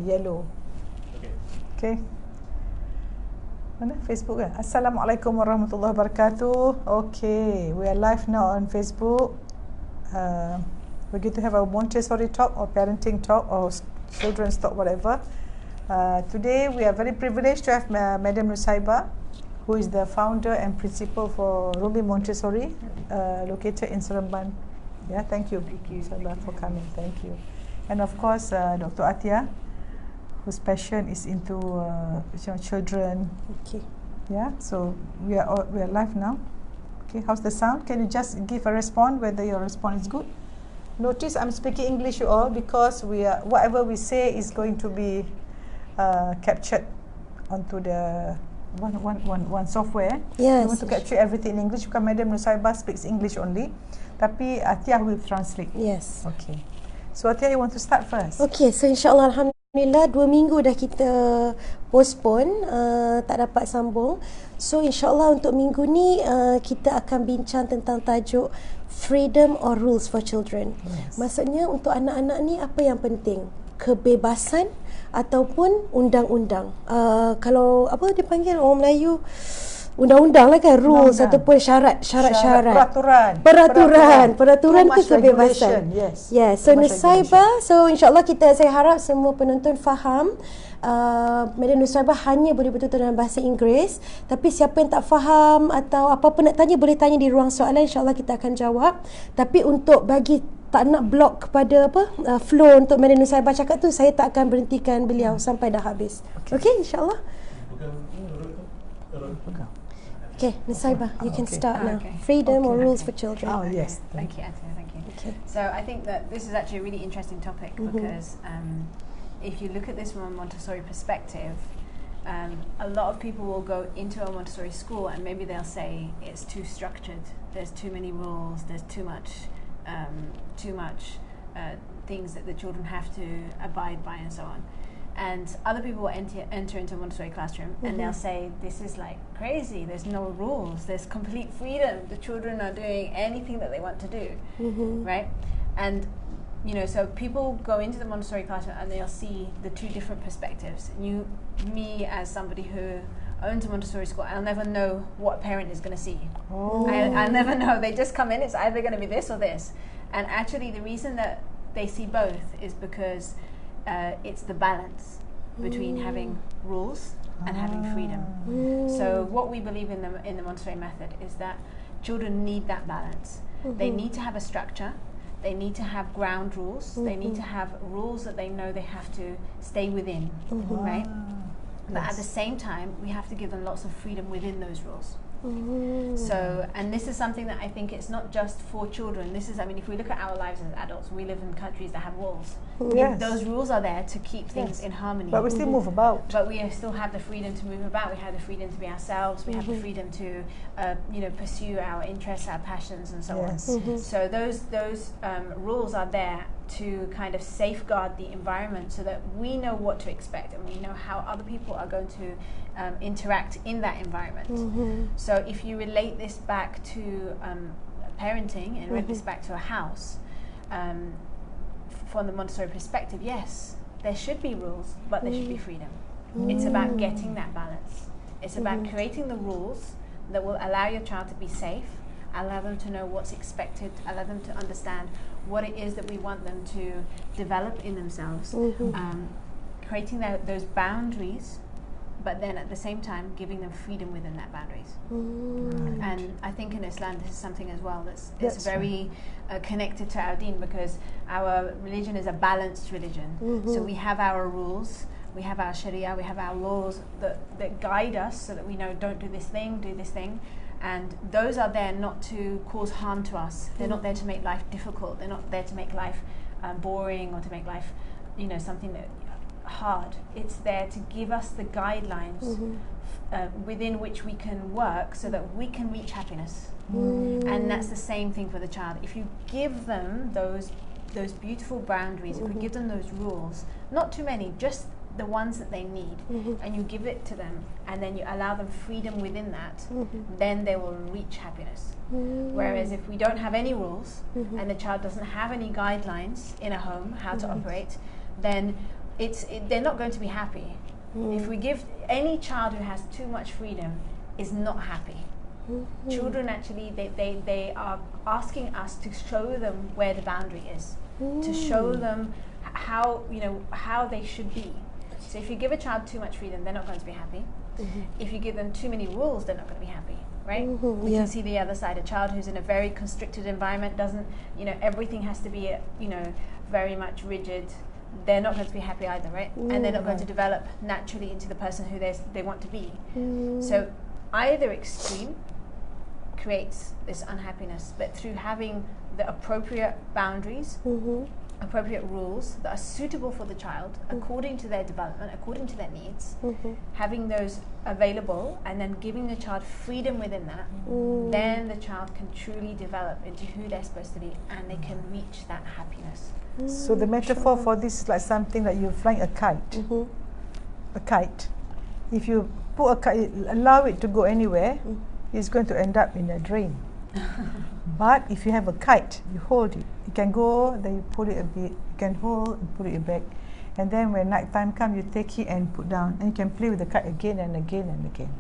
yellow. Okay. Mana Facebook kan? Assalamualaikum warahmatullahi wabarakatuh. Okay, we are live now on Facebook. We're going to have a Montessori talk or parenting talk or children's talk, whatever. Today we are very privileged to have Madam Nusaiba, who is the founder and principal for Rumi Montessori, located in Seremban. Yeah, thank you. Thank you. Nusaiba, for coming. Thank you. And of course, Dr. Atia, whose passion is into children. Okay. Yeah, so we are live now. Okay, how's the sound? Can you just give a response whether your response is good? Notice I'm speaking English, you all, because whatever we say is going to be captured onto the one software. Yes. We want to capture everything in English because Madam Nusaiba speaks English only, tapi Atia will translate. Yes. Okay. So Atia, you want to start first? Okay, so insyaAllah Alhamdulillah 2 minggu dah kita postpone, tak dapat sambung. So insyaAllah untuk minggu ni kita akan bincang tentang tajuk Freedom or Rules for Children. Yes. Maksudnya untuk anak-anak ni apa yang penting? Kebebasan ataupun undang-undang. Kalau apa dipanggil orang Melayu, undang-undang lah kan, rules ataupun syarat-syarat. Peraturan ke kebebasan. Yes. Yes. So Nusaiba, so insyaAllah saya harap semua penonton faham. Madam Nusaiba hanya boleh bertutur dalam bahasa Inggeris, tapi siapa yang tak faham atau apa-apa nak tanya boleh tanya di ruang soalan, insyaAllah kita akan jawab. Tapi untuk bagi tak nak block kepada flow untuk Madam Nusaiba cakap tu, saya tak akan berhentikan beliau sampai dah habis. Okay, insyaAllah. Okay, Nusaiba, you can start now. Okay. Freedom or rules for children. Oh yes. Thank you, Atia. Thank you. Okay. So I think that this is actually a really interesting topic because if you look at this from a Montessori perspective, a lot of people will go into a Montessori school and maybe they'll say it's too structured, there's too many rules, there's too much things that the children have to abide by and so on. And other people will enter into a Montessori classroom and they'll say, this is like crazy, there's no rules, there's complete freedom, the children are doing anything that they want to do, right? And you know, so people go into the Montessori classroom and they'll see the two different perspectives. Me as somebody who owns a Montessori school, I'll never know what a parent is going to see. I'll never know. They just come in, it's either going to be this or this. And actually the reason that they see both is because it's the balance between having rules and having freedom. So what we believe in the Montessori method is that children need that balance. They need to have a structure. They need to have ground rules. They need to have rules that they know they have to stay within, right? But at the same time, we have to give them lots of freedom within those rules. So, and this is something that I think it's not just for children. This is, I mean, if we look at our lives as adults, we live in countries that have walls. Yes. Those rules are there to keep things in harmony. But we still move about. But we still have the freedom to move about. We have the freedom to be ourselves. We have the freedom to, pursue our interests, our passions, and so on. So those rules are there to kind of safeguard the environment so that we know what to expect and we know how other people are going to interact in that environment. So if you relate this back to parenting and relate this back to a house, from the Montessori perspective, yes, there should be rules, but there should be freedom. It's about getting that balance. It's about creating the rules that will allow your child to be safe, allow them to know what's expected, allow them to understand what it is that we want them to develop in themselves, creating those boundaries, but then at the same time giving them freedom within that boundaries. And I think in Islam this is something as well that's very connected to our deen, because our religion is a balanced religion. So we have our rules, we have our sharia, we have our laws that guide us so that we know don't do this thing, do this thing. And those are there not to cause harm to us. They're not there to make life difficult. They're not there to make life boring or to make life, something that hard. It's there to give us the guidelines within which we can work so that we can reach happiness. And that's the same thing for the child. If you give them those beautiful boundaries, if we give them those rules, not too many, just the ones that they need, and you give it to them, and then you allow them freedom within that, then they will reach happiness. Whereas if we don't have any rules and the child doesn't have any guidelines in a home how to operate, then they're not going to be happy. If we give any child who has too much freedom is not happy. Children actually they are asking us to show them where the boundary is, to show them how they should be. So if you give a child too much freedom, they're not going to be happy. If you give them too many rules, they're not going to be happy, right? We can see the other side. A child who's in a very constricted environment doesn't, everything has to be, very much rigid. They're not going to be happy either, right? And they're not going to develop naturally into the person who they want to be. So either extreme creates this unhappiness, but through having the appropriate boundaries, appropriate rules that are suitable for the child according to their development, according to their needs, having those available and then giving the child freedom within that, then the child can truly develop into who they're supposed to be and they can reach that happiness. So the metaphor for this is like something that you're flying a kite. A kite. If you put a kite, allow it to go anywhere, it's going to end up in a drain. But if you have a kite, you hold it. You can go, then you pull it a bit. You can hold and pull it back. And then when night time comes, you take it and put down. And you can play with the kite again and again and again.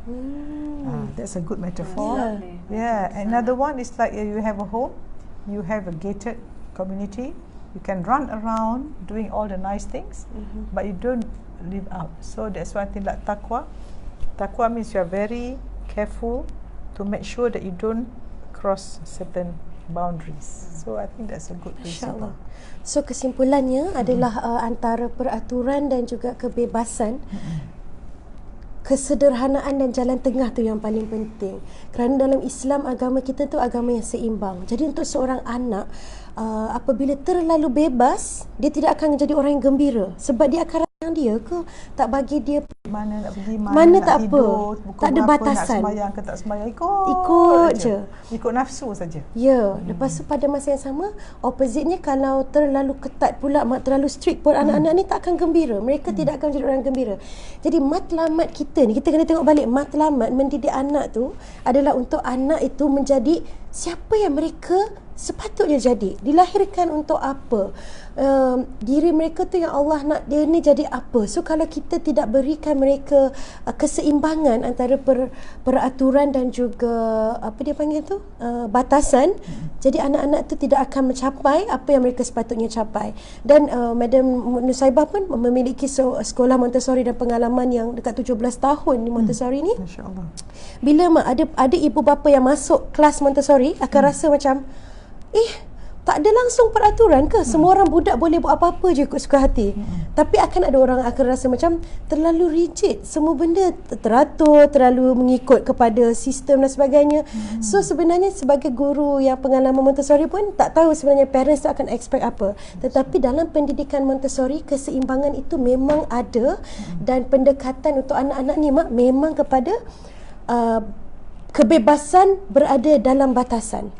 That's a good metaphor. Yeah. Another one is like you have a home, you have a gated community. You can run around doing all the nice things, but you don't live out. So that's one thing like taqwa. Taqwa means you are very careful to make sure that you don't cross certain boundaries. So I think that's a good principle. So kesimpulannya adalah antara peraturan dan juga kebebasan, kesederhanaan dan jalan tengah tu yang paling penting. Kerana dalam Islam, agama kita tu agama yang seimbang. Jadi untuk seorang anak, apabila terlalu bebas, dia tidak akan menjadi orang yang gembira. Sebab dia akan rasa dia ke tak bagi dia mana nak pergi, mana nak tak tidur, apa, tak ada batasan. Nak sembahyang ke tak sembahyang, ikut je. Ikut nafsu saja. Ya, lepas tu pada masa yang sama, opposite-nya kalau terlalu ketat pula, terlalu strict pun, anak-anak ni tak akan gembira. Mereka tidak akan menjadi orang gembira. Jadi matlamat kita ni, kita kena tengok balik, matlamat mendidik anak tu adalah untuk anak itu menjadi siapa yang mereka sepatutnya jadi. Dilahirkan untuk apa? Diri mereka tu yang Allah nak dia ni jadi apa. So kalau kita tidak berikan mereka keseimbangan antara peraturan dan juga apa dia panggil tu, batasan, jadi anak-anak tu tidak akan mencapai apa yang mereka sepatutnya capai. Dan Madam Nusaibah pun memiliki sekolah Montessori dan pengalaman yang dekat 17 tahun di Montessori ni. Masya-Allah. Bila ada ibu bapa yang masuk kelas Montessori akan rasa macam tak ada langsung peraturan ke? Semua orang budak boleh buat apa-apa je ikut suka hati. Tapi akan ada orang akan rasa macam terlalu rigid. Semua benda teratur, terlalu mengikut kepada sistem dan sebagainya. So sebenarnya sebagai guru yang pengalaman Montessori pun tak tahu sebenarnya parents tu akan expect apa. Tetapi dalam pendidikan Montessori, keseimbangan itu memang ada dan pendekatan untuk anak-anak ni memang kepada kebebasan berada dalam batasan.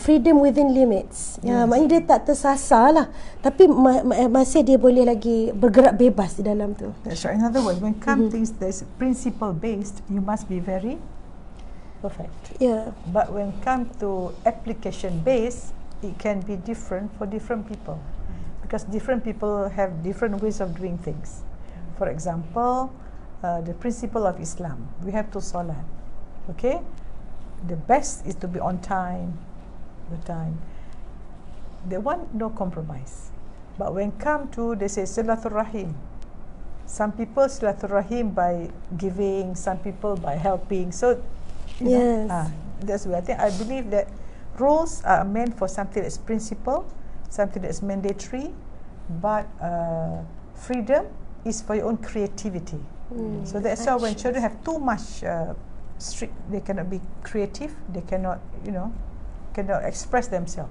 Freedom within limits. Maknanya dia tak tersasar lah, tapi masih dia boleh lagi bergerak bebas di dalam tu. That's right. In other words, when come things that's principle based, you must be very perfect. But when come to application based, it can be different for different people, because different people have different ways of doing things. For example, the principle of Islam, we have to salat. Okay, the best is to be on time, the time. They want no compromise. But when come to, they say silaturrahim. Some people silaturrahim by giving, some people by helping. So, you know, that's why I believe that rules are meant for something that's principle, something that's mandatory, but freedom is for your own creativity. So that's why when children have too much strict, they cannot be creative, they cannot, cannot express themselves,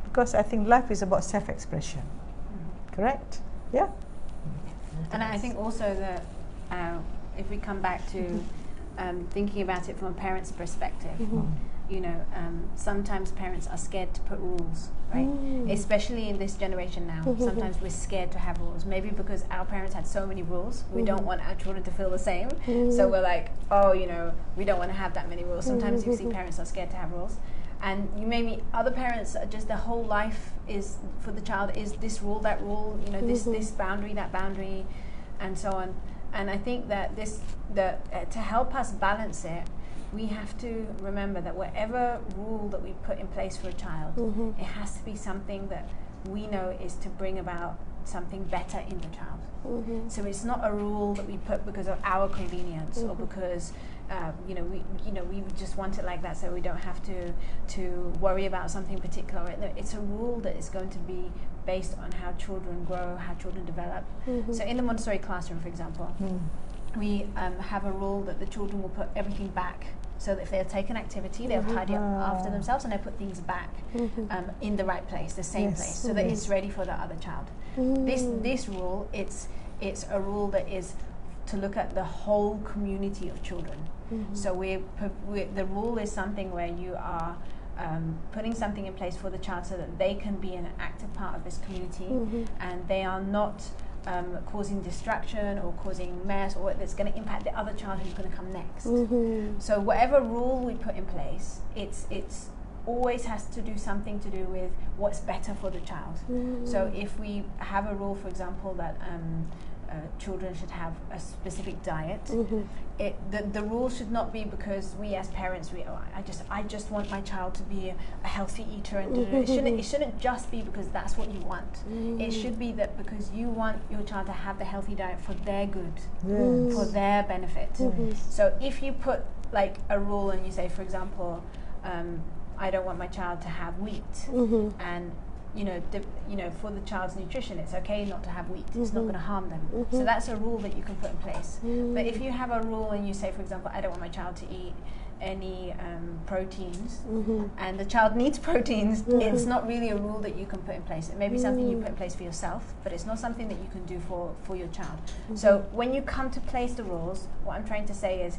because I think life is about self-expression. Correct? Yeah. And I think also that if we come back to thinking about it from a parent's perspective, sometimes parents are scared to put rules, right? Especially in this generation now. Sometimes we're scared to have rules. Maybe because our parents had so many rules, we don't want our children to feel the same. So we're like, we don't want to have that many rules. Sometimes you see parents are scared to have rules. And you maybe other parents are just their whole life is for the child is this rule, that rule, you know, this boundary, that boundary, and so on. And I think that to help us balance it, we have to remember that whatever rule that we put in place for a child, it has to be something that we know is to bring about something better in the child. So it's not a rule that we put because of our convenience or because we just want it like that, so we don't have to worry about something particular. No, it's a rule that is going to be based on how children grow, how children develop. So in the Montessori classroom, for example, we have a rule that the children will put everything back. So that if they'll take an activity, they'll tidy up after themselves and they put things back in the right place, the same place, so that it's ready for the other child. This rule, it's a rule that is to look at the whole community of children. So the rule is something where you are putting something in place for the child so that they can be an active part of this community and they are not causing distraction or causing mess or that's going to impact the other child who's going to come next. So whatever rule we put in place, it's always has to do something to do with what's better for the child. So if we have a rule, for example, that children should have a specific diet, the rule should not be because we as parents I just want my child to be a healthy eater, and it shouldn't just be because that's what you want. It should be that because you want your child to have the healthy diet for their good, for their benefit. So if you put like a rule and you say, for example, I don't want my child to have wheat, and for the child's nutrition, it's okay not to have wheat. It's not going to harm them. So that's a rule that you can put in place. But if you have a rule and you say, for example, I don't want my child to eat any proteins, and the child needs proteins, it's not really a rule that you can put in place. It may be something you put in place for yourself, but it's not something that you can do for your child. So when you come to place the rules, what I'm trying to say is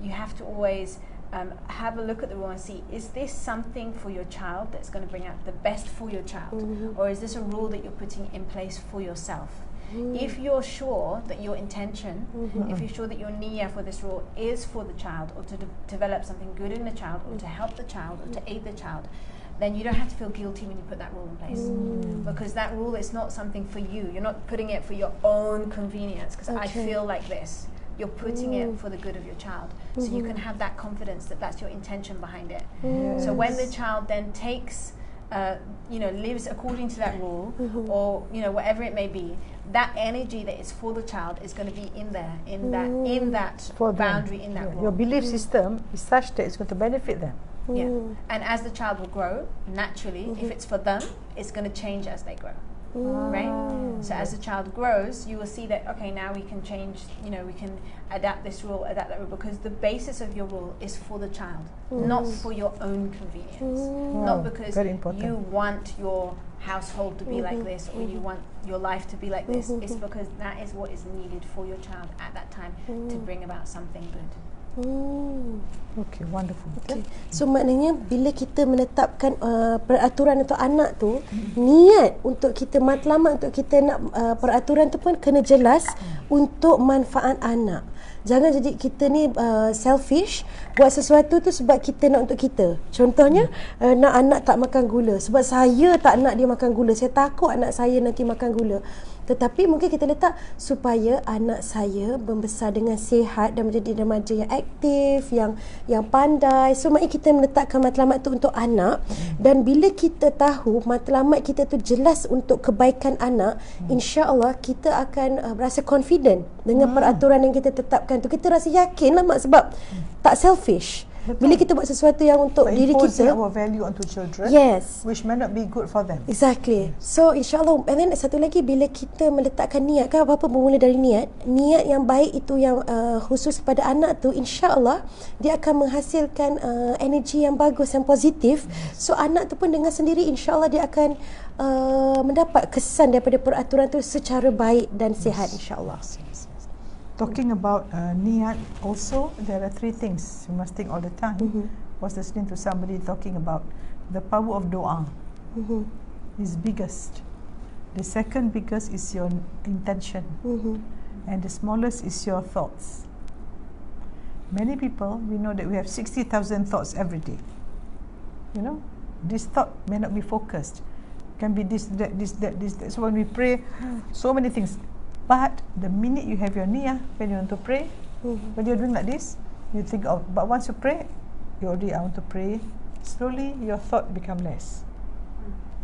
you have to always have a look at the rule and see, is this something for your child that's going to bring out the best for your child? Or is this a rule that you're putting in place for yourself? If you're sure that your intention, if you're sure that your niyyah for this rule is for the child, or to develop something good in the child, or to help the child, or to aid the child, then you don't have to feel guilty when you put that rule in place. Because that rule is not something for you. You're not putting it for your own convenience, because I feel like this. You're putting it for the good of your child, so you can have that confidence that that's your intention behind it. So when the child then takes, lives according to that rule, or whatever it may be, that energy that is for the child is going to be in there, in that boundary, in that rule. Your belief system is such that it's going to benefit them. And as the child will grow, naturally, if it's for them, it's going to change as they grow. Right? So as the child grows, you will see that, okay, now we can change, we can adapt this rule, adapt that rule, because the basis of your rule is for the child, not for your own convenience. Not because you want your household to be like this, or you want your life to be like this. It's because that is what is needed for your child at that time to bring about something good. Okay, wonderful. Okay. So maknanya bila kita menetapkan peraturan untuk anak tu, niat untuk kita, matlamat untuk kita nak peraturan tu pun kena jelas untuk manfaat anak. Jangan jadi kita ni selfish, buat sesuatu tu sebab kita nak untuk kita. Contohnya nak anak tak makan gula, sebab saya tak nak dia makan gula, saya takut anak saya nanti makan gula. Tetapi mungkin kita letak supaya anak saya membesar dengan sihat dan menjadi remaja yang aktif, yang pandai. So maknanya kita meletakkan matlamat tu untuk anak, dan bila kita tahu matlamat kita tu jelas untuk kebaikan anak, insya-Allah kita akan rasa confident dengan peraturan yang kita tetapkan tu. Kita rasa yakin lah mak, sebab tak selfish. Bila kita buat sesuatu yang untuk diri kita, our value onto children, which may not be good for them. Exactly. So insyaAllah. And then satu lagi, bila kita meletakkan niat, kan apa-apa bermula dari niat yang baik itu, yang khusus kepada anak tu, insyaAllah dia akan menghasilkan energi yang bagus, yang positif. So anak tu pun dengan sendiri insyaAllah dia akan mendapat kesan daripada peraturan tu secara baik dan sihat, insyaAllah. Talking about niat, also there are three things you must think all the time. Was listening to somebody talking about the power of doa is biggest. The second biggest is your intention, and the smallest is your thoughts. Many people, we know that we have 60,000 thoughts every day. this thought may not be focused. Can be this, that, this, that, this, that. So when we pray, so many things. But the minute you have your niyah, when you want to pray, when you're doing like this, you think of. But once you pray, you already, I want to pray. Slowly, your thought become less.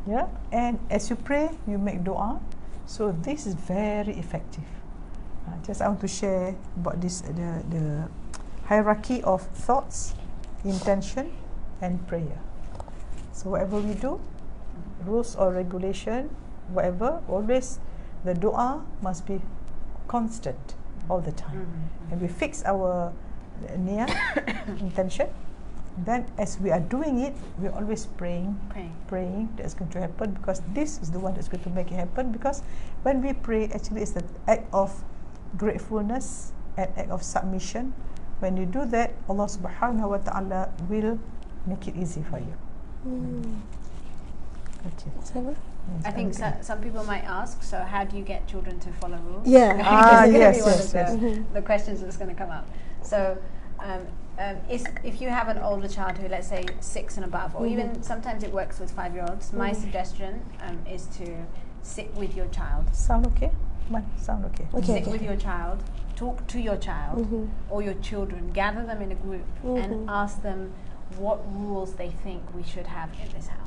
Yeah, and as you pray, you make dua. So this is very effective. Just I want to share about this, the hierarchy of thoughts, intention, and prayer. So whatever we do, rules or regulation, whatever, always the dua must be constant all the time. And we fix our niyyah, intention. Then as we are doing it, we're always praying that's going to happen, because this is the one that's going to make it happen. Because when we pray, actually it's the act of gratefulness, an act of submission. When you do that, Allah subhanahu wa ta'ala will make it easy for you. Okay. I think some people might ask, so how do you get children to follow rules? Yeah. Yes. The questions that's going to come up. So if you have an older child who, let's say, 6 and above, or even sometimes it works with 5-year-olds, my suggestion is to sit with your child. Sound okay? Sound okay. Sit with your child, talk to your child or your children, gather them in a group and ask them what rules they think we should have in this house.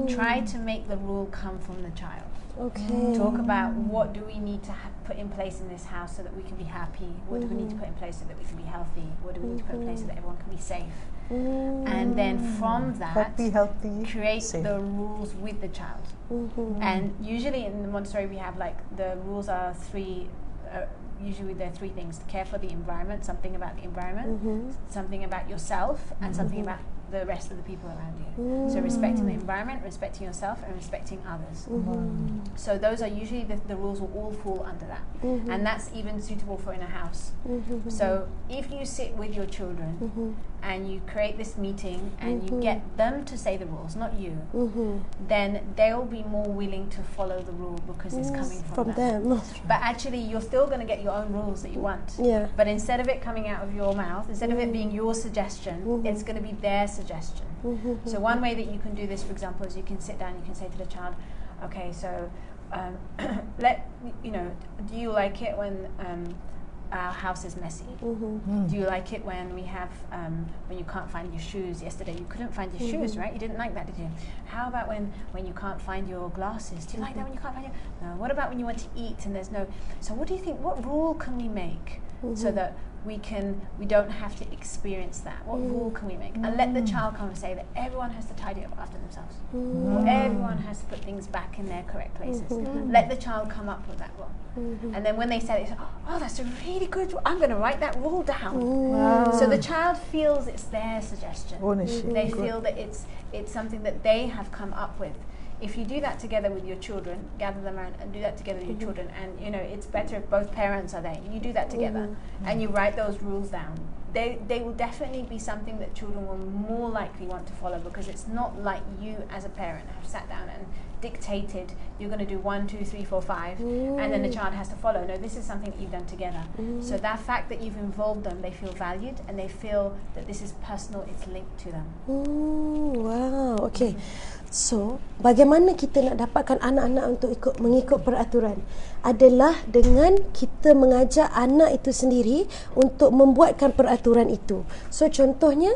Try to make the rule come from the child. Okay. Talk about what do we need to put in place in this house so that we can be happy. What do we need to put in place so that we can be healthy? What do we need to put in place so that everyone can be safe? And then from that, happy, healthy, create safe. the rules with the child. And usually in the Montessori we have the rules are usually there are 3 things: to care for the environment, something about the environment, something about yourself, and something about the rest of the people around you. So respecting the environment, respecting yourself, and respecting others. So those are usually the rules will all fall under that. And that's even suitable for in a house. So if you sit with your children and you create this meeting and you get them to say the rules, not you, then they'll be more willing to follow the rule because it's coming from them. But actually you're still going to get your own rules that you want. But instead of it coming out of your mouth, instead of it being your suggestion, it's going to be their suggestion. So one way that you can do this, for example, is you can sit down, you can say to the child, okay, so do you like it when our house is messy? Do you like it when we have when you can't find your shoes? Yesterday you couldn't find your shoes, right? You didn't like that, did you? How about when you can't find your glasses? Do you like that when you can't find your... No. What about when you want to eat and there's no... So what do you think, what rule can we make so that we don't have to experience that? What rule can we make? And let the child come and say that everyone has to tidy up after themselves. Or everyone has to put things back in their correct places. Let the child come up with that rule. And then when they say it, they say, oh, that's a really good rule. I'm going to write that rule down. So the child feels it's their suggestion. They feel that it's something that they have come up with. If you do that together with your children, gather them around and do that together with your children, and it's better if both parents are there. You do that together and you write those rules down. They will definitely be something that children will more likely want to follow, because it's not like you as a parent have sat down and dictated you're going to do 1, 2, 3, 4, 5 and then the child has to follow. No, this is something that you've done together. So that fact that you've involved them, they feel valued and they feel that this is personal, it's linked to them. Wow, okay. So, bagaimana kita nak dapatkan anak-anak untuk mengikut peraturan? Adalah dengan kita mengajak anak itu sendiri untuk membuatkan peraturan itu. So, contohnya,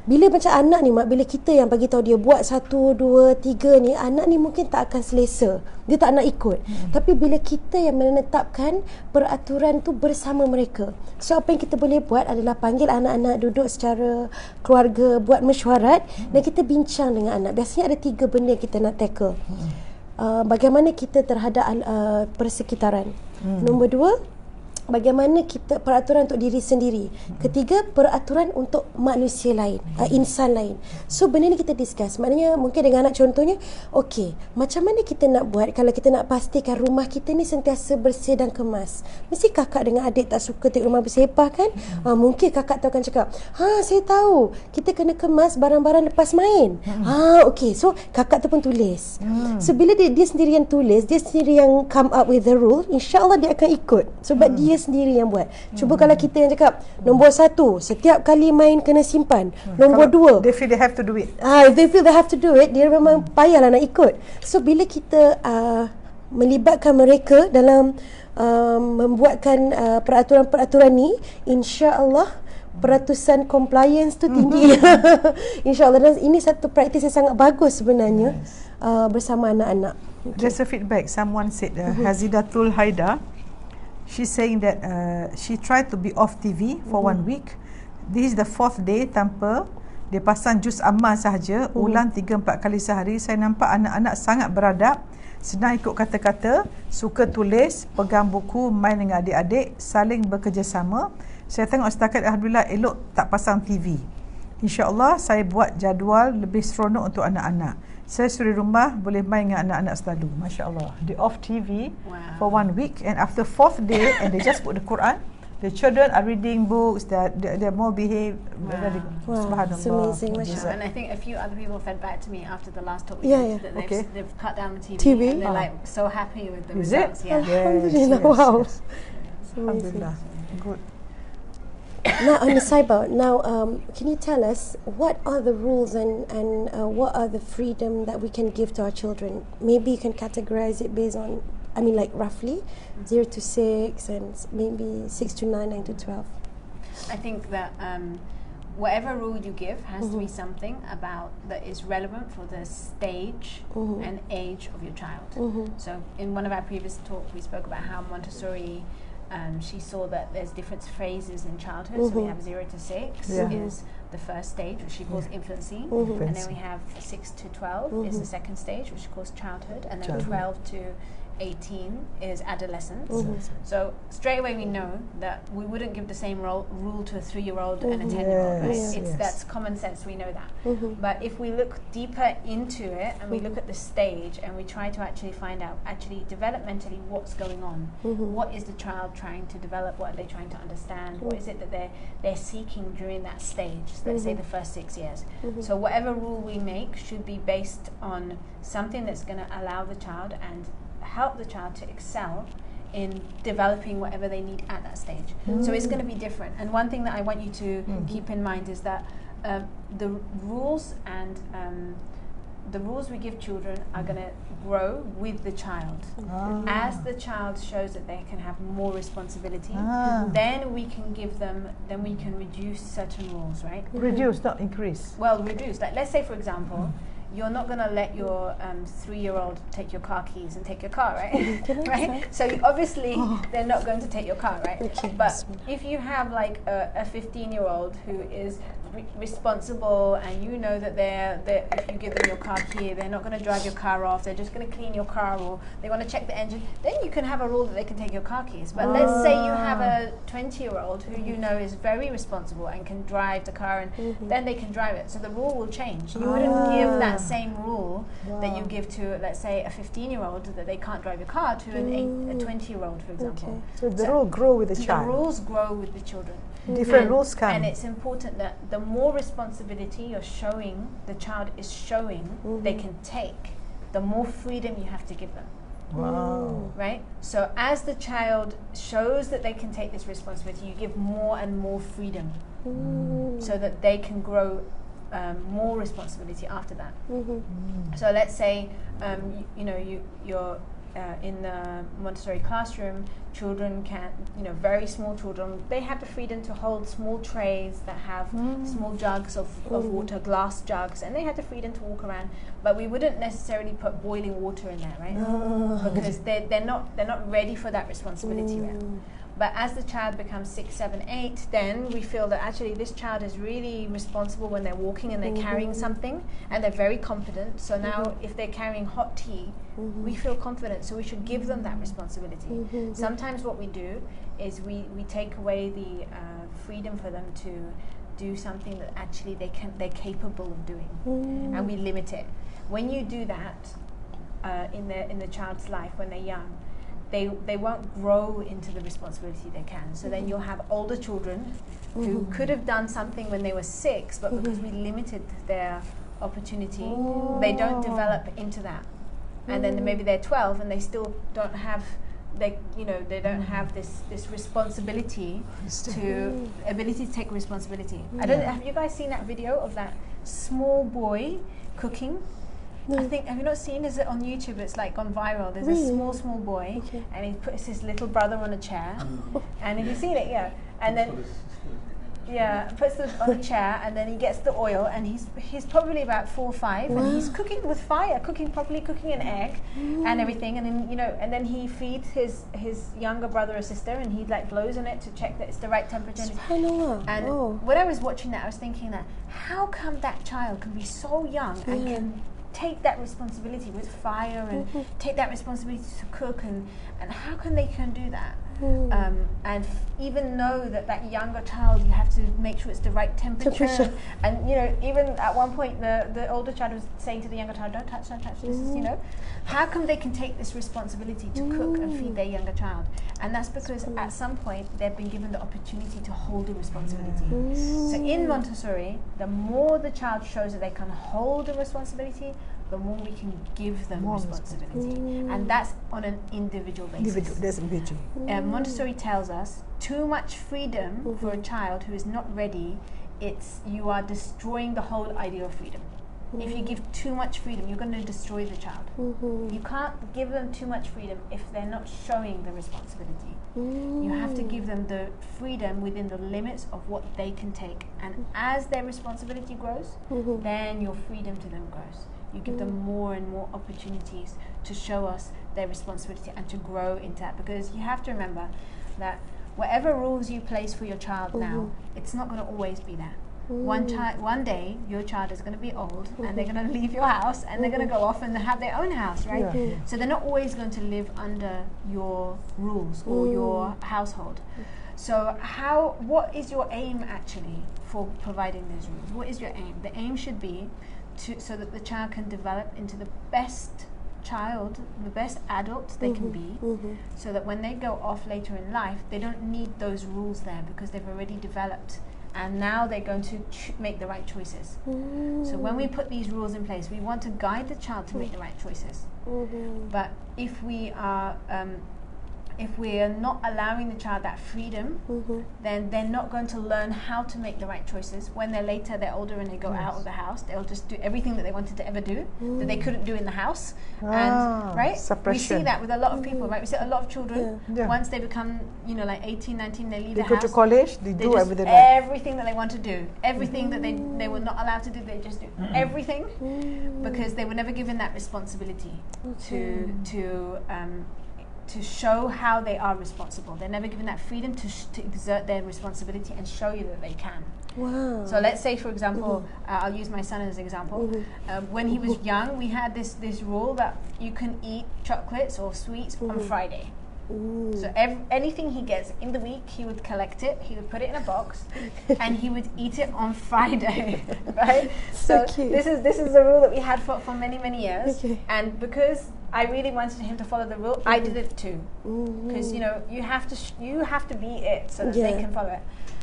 bila macam anak ni, bila kita yang bagi tahu dia buat 1, 2, 3 ni, anak ni mungkin tak akan selesa. Dia tak nak ikut. Tapi bila kita yang menetapkan peraturan tu bersama mereka. So apa yang kita boleh buat adalah panggil anak-anak duduk secara keluarga, buat mesyuarat dan kita bincang dengan anak. Biasanya ada 3 benda yang kita nak tackle. Bagaimana kita terhadap persekitaran. Nombor 2, bagaimana kita peraturan untuk diri sendiri. Ketiga, peraturan untuk manusia lain, insan lain. So benda ni kita discuss. Maknanya mungkin dengan anak contohnya, okey, macam mana kita nak buat kalau kita nak pastikan rumah kita ni sentiasa bersih dan kemas? Mesti kakak dengan adik tak suka tengok rumah bersepah kan? Mungkin kakak tu akan cakap, saya tahu, kita kena kemas barang-barang lepas main. Okey, so kakak tu pun tulis. So bila dia sendiri yang tulis, dia sendiri yang come up with the rule, insyaAllah dia akan ikut. Sebab dia dia sendiri yang buat. Cuba kalau kita yang cakap nombor 1 setiap kali main kena simpan. Nombor 2 they feel they have to do it. if they feel they have to do it, dia memang payahlah nak ikut. So bila kita melibatkan mereka dalam membuatkan peraturan-peraturan ni, insya-Allah peratusan compliance tu tinggi. InsyaAllah. Dan ini satu praktis yang sangat bagus sebenarnya bersama anak-anak. There's a feedback. Someone said, Hazidatul Haida, she's saying that she tried to be off TV for 1 week. This is the 4th day tanpa dia pasang juz amma sahaja, ulang 3-4 kali sehari. Saya nampak anak-anak sangat beradab, senang ikut kata-kata, suka tulis, pegang buku, main dengan adik-adik, saling bekerjasama. Saya tengok setakat alhamdulillah elok tak pasang TV. InsyaAllah saya buat jadual lebih seronok untuk anak-anak. Saya suri rumah boleh main dengan anak-anak selalu. Masya Allah. They off TV for 1 week, and after 4th day and they just put the Quran. The children are reading books. They're more behaved. Wow. Subhanallah. It's amazing. Masya And I think a few other people fed back to me after the last talk we Yeah, did yeah. that they've cut down the TV. And they're like so happy with the Is it? results. Yeah. Alhamdulillah. Yes, Wow. yes. It's amazing. Alhamdulillah. Good. Now, on the sidebar, now can you tell us what are the rules and what are the freedom that we can give to our children? Maybe you can categorize it based on, I mean, like roughly 0 to 6 and maybe 6 to 9, 9 to 12. I think that whatever rule you give has to be something about that is relevant for the stage and age of your child. So in one of our previous talks, we spoke about how Montessori, she saw that there's different phases in childhood. So we have 0 to 6 is the first stage, which she calls infancy, and then we have 6 to 12 is the second stage, which she calls childhood, and then 12 to 18 is adolescence. So straight away we know that we wouldn't give the same rule to a 3-year-old and a 10-year-old, right? That's common sense, we know that. But if we look deeper into it and we look at the stage and we try to actually find out actually developmentally what's going on, what is the child trying to develop, what are they trying to understand, what is it that they're seeking during that stage, so let's say the first 6 years. So whatever rule we make should be based on something that's going to allow the child and help the child to excel in developing whatever they need at that stage. So it's going to be different. And one thing that I want you to keep in mind is that the rules and the rules we give children are going to grow with the child. As the child shows that they can have more responsibility, then we can give them, then we can reduce certain rules, right? Reduce, not increase. Well, reduce. Like, let's say, for example, you're not going to let your 3-year-old take your car keys and take your car, right? Right? So obviously they're not going to take your car, right? But if you have like a 15-year-old who is responsible, and you know that if you give them your car key, they're not going to drive your car off, they're just going to clean your car, or they want to check the engine, then you can have a rule that they can take your car keys. But let's say you have a 20-year-old who you know is very responsible and can drive the car, and then they can drive it. So the rule will change. You wouldn't give that same rule that you give to, let's say, a 15-year-old that they can't drive a car to a 20-year-old, for example. So the rule grow with the child. The rules grow with the children. Different rules come. And it's important that the more responsibility you're showing, the child is showing they can take, the more freedom you have to give them. Wow. Right? So as the child shows that they can take this responsibility, you give more and more freedom so that they can grow more responsibility after that. So let's say you're in the Montessori classroom, children can, very small children, they have the freedom to hold small trays that have small jugs of water, glass jugs, and they have the freedom to walk around. But we wouldn't necessarily put boiling water in there, right? Because they're not ready for that responsibility yet. But as the child becomes 6, 7, 8, then we feel that actually this child is really responsible when they're walking and they're carrying something, and they're very confident. So now if they're carrying hot tea, we feel confident, so we should give them that responsibility. Sometimes what we do is we take away the freedom for them to do something that actually they're capable of doing, and we limit it. When you do that in the child's life when they're young, they won't grow into the responsibility they can. So then you'll have older children who could have done something when they were 6, but because we limited their opportunity, they don't develop into that. And then maybe they're 12 and they still don't have they don't have this responsibility ability to take responsibility. I don't. Have you guys seen that video of that small boy cooking? No. I think, have you not seen? Is it on YouTube? It's like gone viral. There's a small boy, and he puts his little brother on a chair, and have you seen it? Yeah, and then puts them on a chair, and then he gets the oil, and he's probably about 4 or 5, and he's cooking with fire, cooking an egg, and everything, and then and then he feeds his younger brother or sister, and he like blows on it to check that it's the right temperature. And when I was watching that, I was thinking that how come that child can be so young and can take that responsibility with fire and take that responsibility to cook, and how can they do that? And even know that younger child, you have to make sure it's the right temperature. And even at one point the older child was saying to the younger child, don't touch this is, how come they can take this responsibility to cook and feed their younger child? And that's because at some point they've been given the opportunity to hold a responsibility. So in Montessori, the more the child shows that they can hold a responsibility, the more we can give them responsibility. And that's on an individual basis. Montessori tells us too much freedom for a child who is not ready, you are destroying the whole idea of freedom. If you give too much freedom, you're going to destroy the child. You can't give them too much freedom if they're not showing the responsibility. You have to give them the freedom within the limits of what they can take. And as their responsibility grows, then your freedom to them grows. You give them more and more opportunities to show us their responsibility and to grow into that. Because you have to remember that whatever rules you place for your child now, it's not going to always be that. One day your child is going to be old and they're going to leave your house and they're going to go off and have their own house, right? So they're not always going to live under your rules or your household. So what is your aim actually for providing those rules? What is your aim? The aim should be so that the child can develop into the best child, the best adult they can be, so that when they go off later in life, they don't need those rules there because they've already developed, and now they're going to make the right choices. So when we put these rules in place, we want to guide the child to make the right choices. But if we are not allowing the child that freedom, then they're not going to learn how to make the right choices. When they're older and they go out of the house, they'll just do everything that they wanted to ever do that they couldn't do in the house. And we see that with a lot of people, right? We see a lot of children, once they become, like 18, 19, they leave the house. They go to college, they do everything. Everything that they want to do, everything that they were not allowed to do, they just do everything because they were never given that responsibility to show how they are responsible. They're never given that freedom to exert their responsibility and show you that they can. Wow. So let's say, for example, I'll use my son as an example. When he was young, we had this rule that you can eat chocolates or sweets on Friday. So anything he gets in the week, he would collect it, he would put it in a box, and he would eat it on Friday, right? So this is the rule that we had for many, many years. And because I really wanted him to follow the rule, I did it too. Because you have to be it so that they can follow it.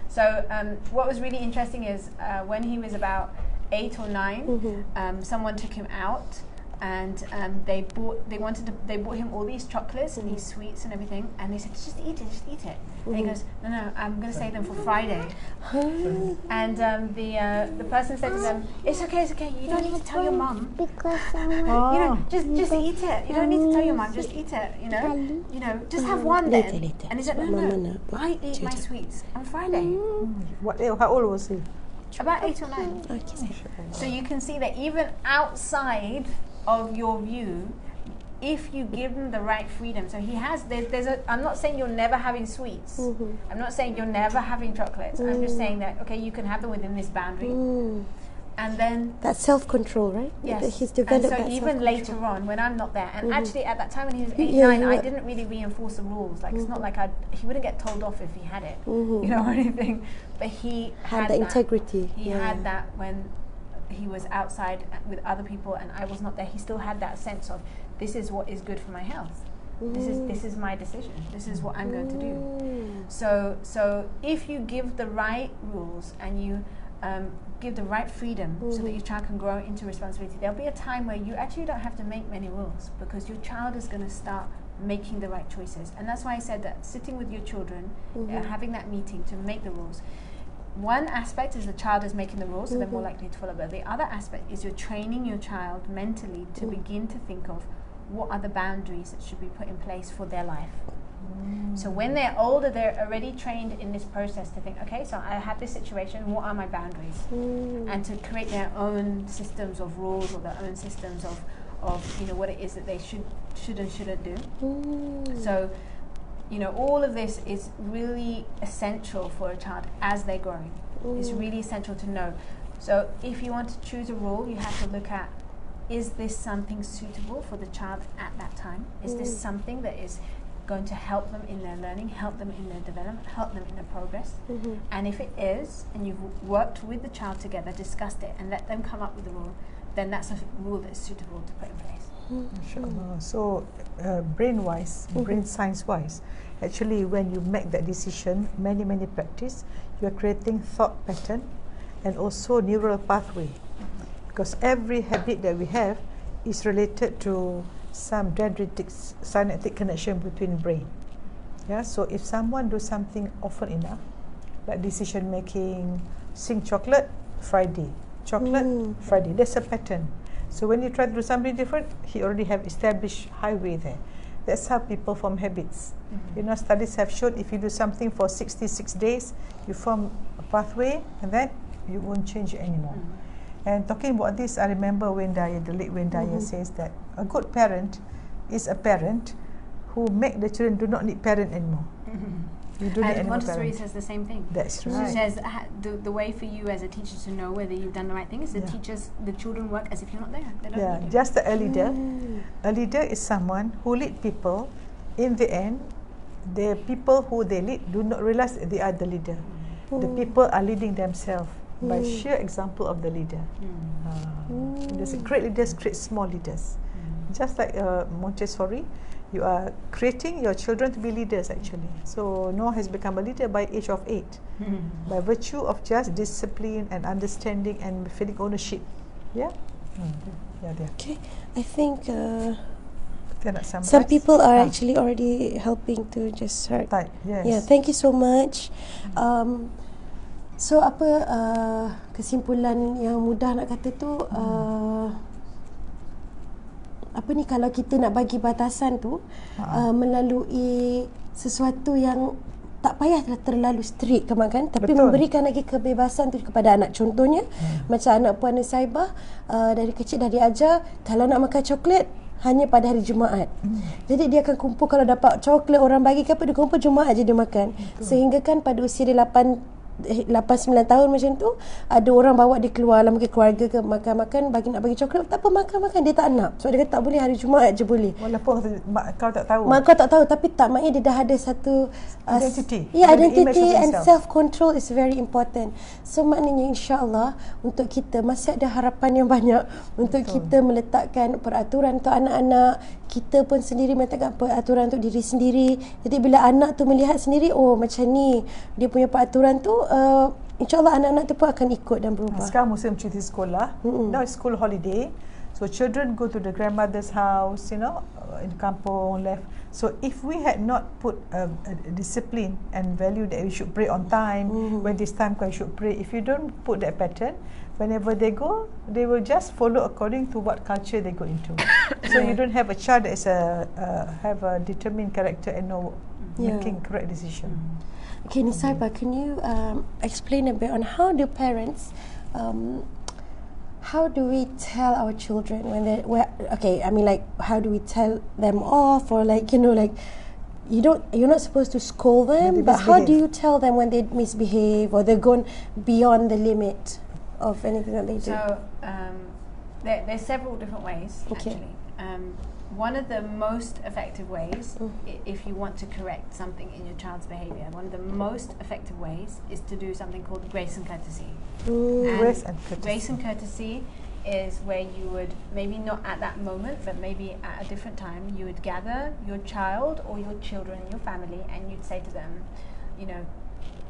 So what was really interesting is when he was about 8 or 9, someone took him out. And they bought him all these chocolates and these sweets and everything, and they said, just eat it. And he goes, no, I'm going to save them for Friday. And the person said to them, it's okay, you don't need to tell your mum. Just eat it. You don't need to tell your mum, just eat it. Just have one then. And he said, no, I eat my sweets on Friday. How old was he? About 8 or 9. So you can see that even outside of your view, if you give them the right freedom. So I'm not saying you're never having sweets. I'm not saying you're never having chocolates. I'm just saying that, okay, you can have them within this boundary. And then that self-control, right? Yes. He's developed and so even later on, when I'm not there, and actually at that time when he was 8, 9, I didn't really reinforce the rules. Like it's not like he wouldn't get told off if he had it, or anything. But he had the integrity. He had that when he was outside with other people and I was not there. He still had that sense of, this is what is good for my health. This is my decision. This is what I'm going to do. So if you give the right rules and you give the right freedom so that your child can grow into responsibility, there'll be a time where you actually don't have to make many rules because your child is going to start making the right choices. And that's why I said that sitting with your children, having that meeting to make the rules. One aspect is the child is making the rules, so they're more likely to follow. But the other aspect is you're training your child mentally to begin to think of what are the boundaries that should be put in place for their life. So when they're older, they're already trained in this process to think, okay, so I have this situation, what are my boundaries? And to create their own systems of rules or their own systems of what it is that they should and shouldn't do. So, all of this is really essential for a child as they're growing. It's really essential to know. So if you want to choose a rule, you have to look at, is this something suitable for the child at that time? Is this something that is going to help them in their learning, help them in their development, help them in their progress? And if it is, and you've worked with the child together, discussed it, and let them come up with a rule, then that's a rule that's suitable to put in place. So, brain-wise, brain science-wise, actually, when you make that decision, many practice, you are creating thought pattern and also neural pathway, because every habit that we have is related to some dendritic synaptic connection between brain. So if someone do something often enough, like decision making, sing chocolate Friday, Friday, there's a pattern. So when you try to do something different, he already have established highway there. That's how people form habits. Studies have shown if you do something for 66 days, you form a pathway, and then you won't change it anymore. And talking about this, I remember Wayne Dyer, the late Wayne Dyer, says that a good parent is a parent who make the children do not need parent anymore. You don't need any more Montessori parent. says the same thing. That's right. She says the way for you as a teacher to know whether you've done the right thing is the children work as if you're not there. They don't need you. Just a leader. A leader is someone who lead people. In the end, the people who they lead do not realize that they are the leader. The people are leading themselves by sheer example of the leader. There's great leaders create small leaders. Just like Montessori, you are creating your children to be leaders actually. So Noah has become a leader by age of 8 by virtue of just discipline and understanding and feeling ownership. Okay, I think some people are actually already helping to just start. Yes. Thank you so much. So apa kesimpulan yang mudah nak kata tu, apa ni, kalau kita nak bagi batasan tu melalui sesuatu yang tak payah terlalu strict kan, tapi memberikan lagi kebebasan tu kepada anak. Contohnya macam anak Puan Saibah, dari kecil dah diajar kalau nak makan coklat hanya pada hari Jumaat. Jadi dia akan kumpul, kalau dapat coklat orang bagi ke apa, dia kumpul Jumaat je dia makan. Sehingga kan pada usia dia 8-9 tahun macam tu, ada orang bawa dia keluar lah, mungkin keluarga ke, makan-makan, nak bagi coklat, tak apa, makan, dia tak nak. So dia kata tak boleh, hari Jumaat je boleh. Walaupun kau tak tahu. Kau tak tahu, tapi tak, maknanya dia dah ada satu identity. Identity and self-control is very important. So maknanya insya-Allah untuk kita masih ada harapan yang banyak untuk kita meletakkan peraturan untuk anak-anak. Kita pun sendiri meletakkan peraturan untuk diri sendiri. Jadi bila anak tu melihat sendiri, oh macam ni dia punya peraturan tu, insya-Allah anak-anak tu pun akan ikut dan berubah. Sekarang musim cuti sekolah. Now it's school holiday. So children go to the grandmother's house, in the kampung, left. So if we had not put a discipline and value that we should pray on time, when this time we should pray. If you don't put that pattern, whenever they go, they will just follow according to what culture they go into. So you don't have a child that is have a determined character and know making correct decision. Okay, Nisaiba, can you explain a bit on how do parents, how do we tell our children when they, how do we tell them off, or you're not supposed to scold them, but how do you tell them when they misbehave or they're gone beyond the limit of anything that they do? So there's several different ways actually. One of the most effective ways, if you want to correct something in your child's behaviour, one of the most effective ways is to do something called grace and courtesy. Grace and courtesy is where you would, maybe not at that moment, but maybe at a different time, you would gather your child or your children, your family, and you'd say to them,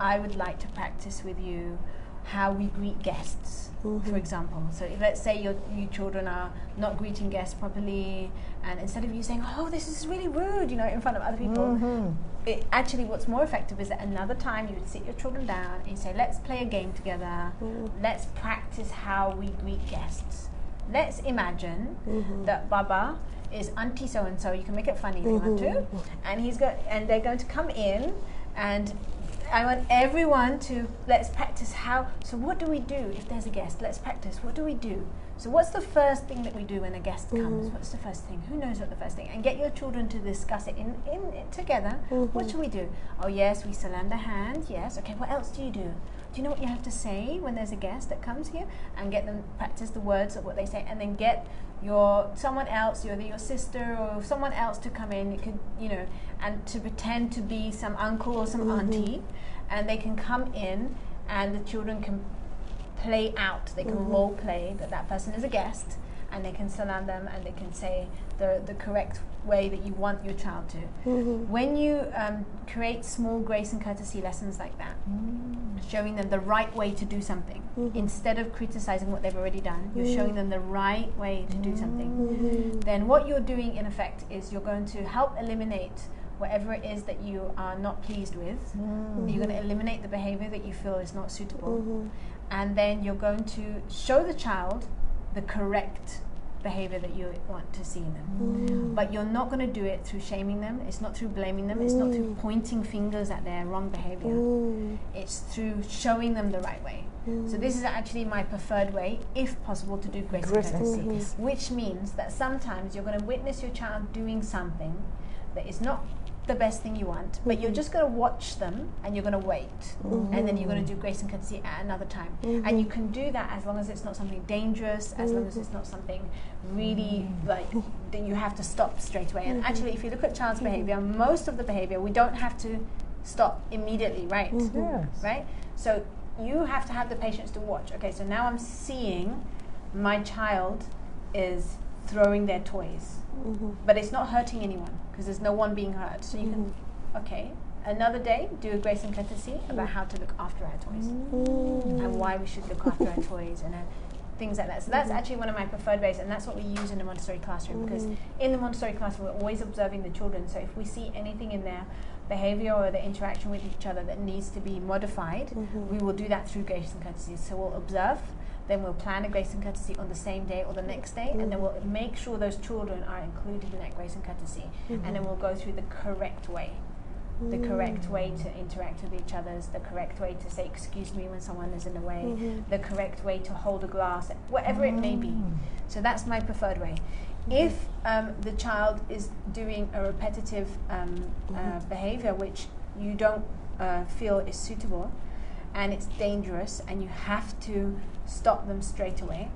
I would like to practice with you how we greet guests, for example. So if, let's say you children are not greeting guests properly, and instead of you saying, oh, this is really rude, you know, in front of other people, it actually, what's more effective is that another time you would sit your children down and you say, let's play a game together, let's practice how we greet guests. Let's imagine that Baba is Auntie so-and-so, you can make it funny if you want to, and they're going to come in, and I want everyone to, let's practice how, so what do we do if there's a guest? Let's practice, what do we do? So what's the first thing that we do when a guest comes? What's the first thing? Who knows what the first thing? And get your children to discuss it in together. What should we do? Oh yes, we salam the hand, yes. Okay, what else do you do? Do you know what you have to say when there's a guest that comes here? And get them practice the words of what they say, and then get someone else, either your sister or someone else, to come in. You could, you know, and to pretend to be some uncle or some auntie, and they can come in, and the children can play out. They can role play that person is a guest, and they can salam them, and they can say the correct way that you want your child to. When you create small grace and courtesy lessons like that, showing them the right way to do something, instead of criticizing what they've already done, you're showing them the right way to do something, then what you're doing in effect is you're going to help eliminate whatever it is that you are not pleased with. You're going to eliminate the behavior that you feel is not suitable, and then you're going to show the child the correct behavior that you want to see in them. But you're not going to do it through shaming them. It's not through blaming them. It's not through pointing fingers at their wrong behavior. It's through showing them the right way. So this is actually my preferred way, if possible, to do grace and courtesy, which means that sometimes you're going to witness your child doing something that is not the best thing you want, but you're just going to watch them, and you're going to wait, and then you're going to do grace and courtesy at another time. And you can do that as long as it's not something dangerous, as long as it's not something really like that you have to stop straight away. And actually, if you look at child's behavior, most of the behavior we don't have to stop immediately, right? Right? So you have to have the patience to watch. Okay, so now I'm seeing my child is throwing their toys, but it's not hurting anyone because there's no one being hurt. So you can, okay, another day do a grace and courtesy about how to look after our toys and why we should look after our toys and things like that. So that's actually one of my preferred ways, and that's what we use in the Montessori classroom, because in the Montessori classroom we're always observing the children. So if we see anything in their behavior or their interaction with each other that needs to be modified, we will do that through grace and courtesy. So we'll observe, then we'll plan a grace and courtesy on the same day or the next day, and then we'll make sure those children are included in that grace and courtesy, and then we'll go through the correct way. The correct way to interact with each other, the correct way to say excuse me when someone is in the way, the correct way to hold a glass, whatever it may be. So that's my preferred way. If the child is doing a repetitive behavior which you don't feel is suitable, and it's dangerous, and you have to stop them straight away,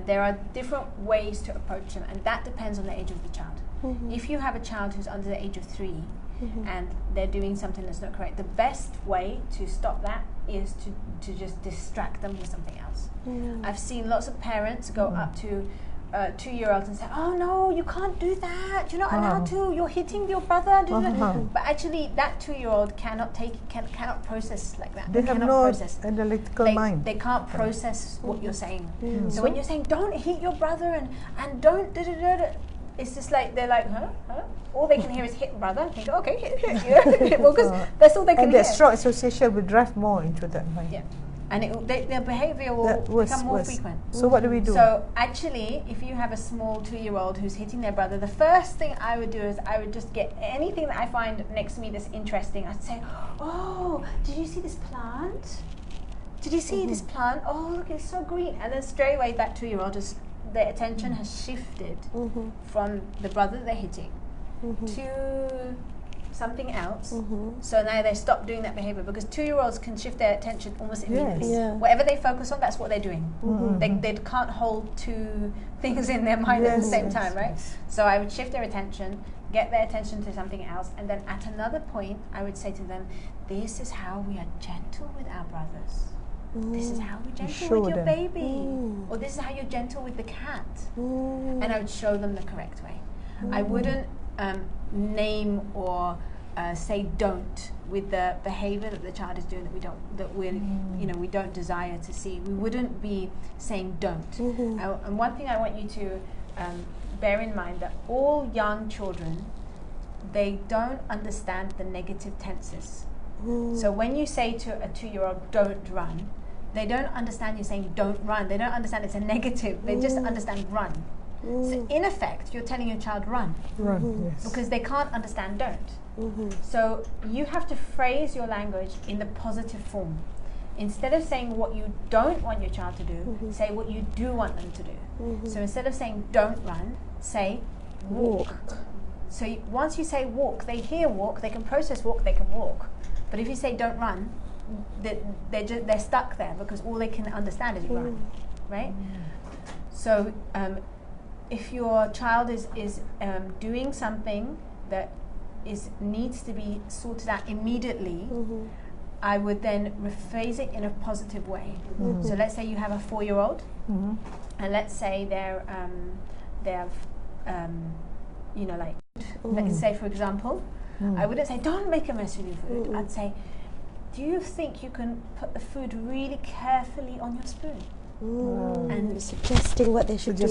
there are different ways to approach them, and that depends on the age of the child. If you have a child who's under the age of 3 and they're doing something that's not correct, the best way to stop that is to just distract them with something else. I've seen lots of parents go up to 2-year-olds and say, oh no, you can't do that, you're not allowed to, you're hitting your brother. But actually that 2-year-old cannot process like that. They have no analytical mind. They can't process what you're saying. So when you're saying don't hit your brother and don't it's just like they're like, huh? All they can hear is hit brother and think, okay, hit. Well, because that's all they can hear. And that strong association will drive more into that mind. Yeah. And their behavior will become more frequent. So what do we do? So actually, if you have a small 2-year-old who's hitting their brother, the first thing I would do is I would just get anything that I find next to me that's interesting. I'd say, oh, did you see this plant? Did you see this plant? Oh, look, it's so green. And then straight away that 2-year-old their attention has shifted from the brother they're hitting to something else. So now they stop doing that behavior, because 2-year-olds can shift their attention almost immediately. Whatever they focus on, that's what they're doing. They can't hold two things in their mind at the same time, right? So I would shift their attention, get their attention to something else, and then at another point I would say to them, this is how we are gentle with our brothers. This is how we're gentle with your baby. Or this is how you're gentle with the cat. And I would show them the correct way. I wouldn't name or say don't with the behavior that the child is doing that we don't desire to see. We wouldn't be saying don't. And one thing I want you to bear in mind, that all young children, they don't understand the negative tenses. So when you say to a 2-year-old, don't run, they don't understand you saying don't run. They don't understand it's a negative. They just understand run. So in effect, you're telling your child run. Run, yes. Because they can't understand don't. So you have to phrase your language in the positive form. Instead of saying what you don't want your child to do, say what you do want them to do. So instead of saying don't run, say walk. So once you say walk, they hear walk, they can process walk, they can walk. But if you say don't run, they're stuck there, because all they can understand is run, right? So if your child is doing something that needs to be sorted out immediately, I would then rephrase it in a positive way. So let's say you have a 4-year-old, and let's say let's say, for example, I wouldn't say don't make a mess with your food. I'd say, do you think you can put the food really carefully on your spoon? And suggesting what they should do.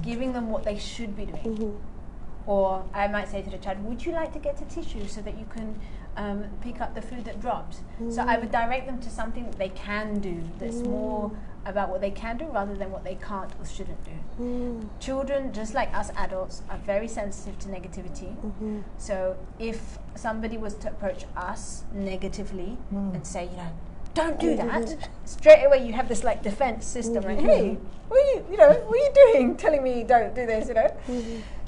Giving them what they should be doing. Or I might say to the child, would you like to get a tissue so that you can pick up the food that dropped? So I would direct them to something that they can do, that's more about what they can do rather than what they can't or shouldn't do. Children, just like us adults, are very sensitive to negativity. So if somebody was to approach us negatively and say, don't do that, straight away you have this like defense system, like, hey, what are you doing telling me don't do this,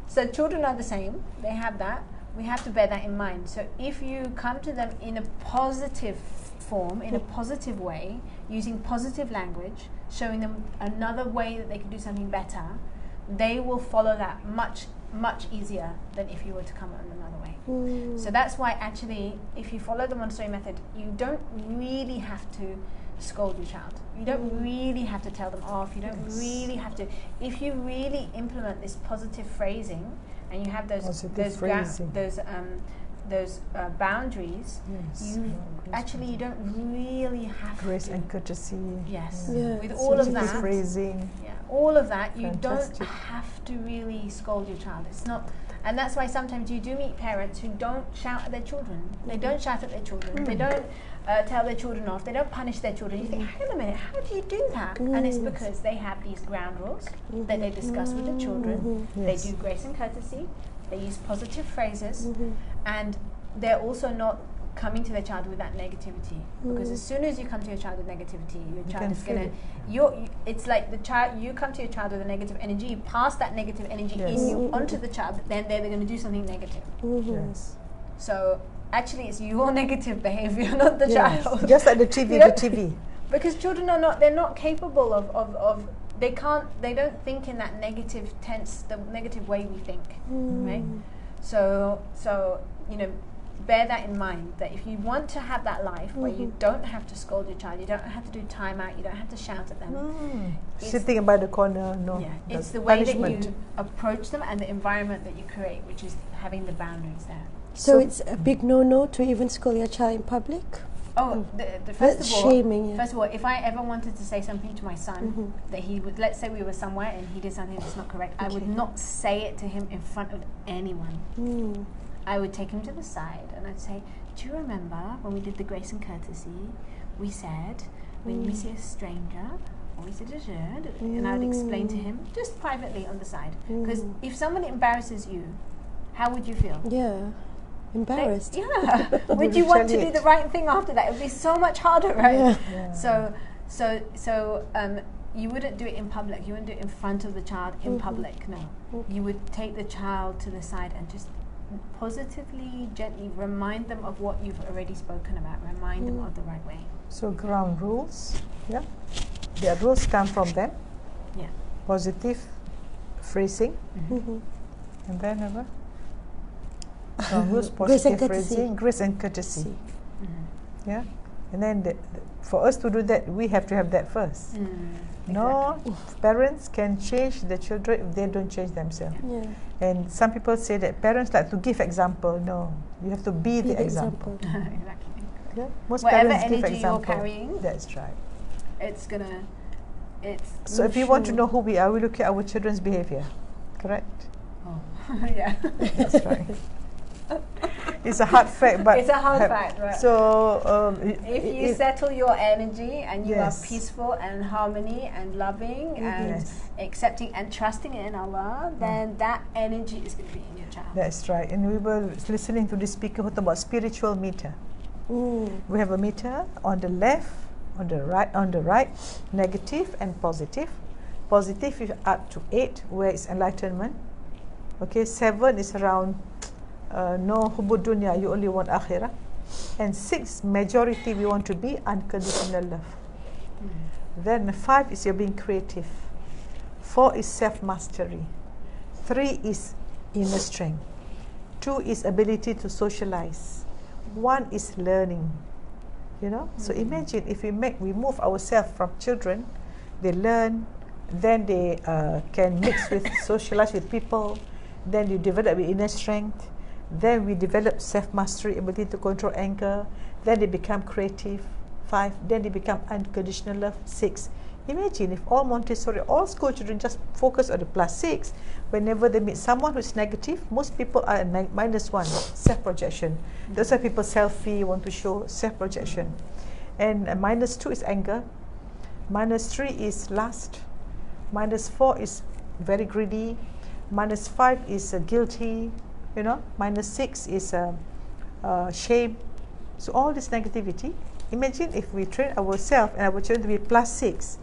So children are the same. They have that. We have to bear that in mind. So if you come to them in a positive form, in a positive way, using positive language, showing them another way that they can do something better, they will follow that much, much easier than if you were to come on another way. So that's why actually, if you follow the Montessori method, you don't really have to scold your child. You don't really have to tell them off. You don't really have to. If you really implement this positive phrasing, and you have those boundaries, you don't really have grace and courtesy. Yes, with all of that phrasing. All of that, you don't have to really scold your child. It's not. And that's why sometimes you do meet parents who don't shout at their children. They don't shout at their children. They don't tell their children off. They don't punish their children. You think, hang on a minute, how do you do that? And it's because they have these ground rules that they discuss with the children. They do grace and courtesy. They use positive phrases. And they're also not coming to their child with that negativity. Because as soon as you come to your child with negativity, your child is going to... It's like the child, you come to your child with a negative energy, you pass that negative energy in you onto the child, then they're going to do something negative. So actually it's your negative behavior, not the child. Just like the TV, Because children are they're not capable of they don't think in that negative tense, the negative way we think, right? So bear that in mind, that if you want to have that life where you don't have to scold your child, you don't have to do time out, you don't have to shout at them. Sitting by the corner, it's the way that you approach them and the environment that you create, which is having the boundaries there. So it's a big no-no to even scold your child in public? First of all, if I ever wanted to say something to my son that he would, let's say we were somewhere and he did something that's not correct, I would not say it to him in front of anyone. I would take him to the side and I'd say, do you remember when we did the grace and courtesy, we said, when we see a stranger, or we said and I would explain to him, just privately on the side. Because if someone embarrasses you, how would you feel? Embarrassed. Would you want to do the right thing after that? It would be so much harder, right? So you wouldn't do it in public. You wouldn't do it in front of the child in public, no. You would take the child to the side and just positively, gently remind them of what you've already spoken about. Remind them of the right way. So ground rules, the rules come from them. Positive phrasing, and then ground rules, positive phrasing, grace and courtesy. And then for us to do that, we have to have that first. No parents can change the children if they don't change themselves. Yeah. And some people say that parents like to give example. No, you have to be the example. Exactly. Yeah? Most Whatever parents give energy you're example. carrying, That's right. it's gonna. It's So if you want to know who we are, we look at our children's behavior. Correct? oh. Yeah. That's right. It's a hard fact, but It's a hard fact, right? So if you settle your energy and you Yes. are peaceful and harmony and loving and Yes. accepting and trusting in Allah, then that energy is going to be in your child. That's right. And we were listening to this speaker who talked about spiritual meter. We have a meter on the left, on the right, negative and positive. Positive is up to 8, where it's enlightenment. Okay, 7 is around no hubud dunya, you only want akhirah. And 6, majority we want to be unconditional love. Then 5 is you're being creative. 4 is self-mastery. 3 is inner strength. 2 is ability to socialize. 1 is learning. You know, so imagine if we move ourselves from children, they learn, then they can mix with, socialize with people, then you develop inner strength, then we develop self-mastery, ability to control anger, then they become creative. 5, then they become unconditional love. 6. Imagine if all Montessori, all school children just focus on the +6. Whenever they meet someone who's negative, most people are at -1, self-projection. That's why people selfie, want to show self-projection. And -2 is anger. -3 is lust. -4 is very greedy. -5 is guilty. You know, -6 is shame. So all this negativity. Imagine if we train ourselves and our children to be +6.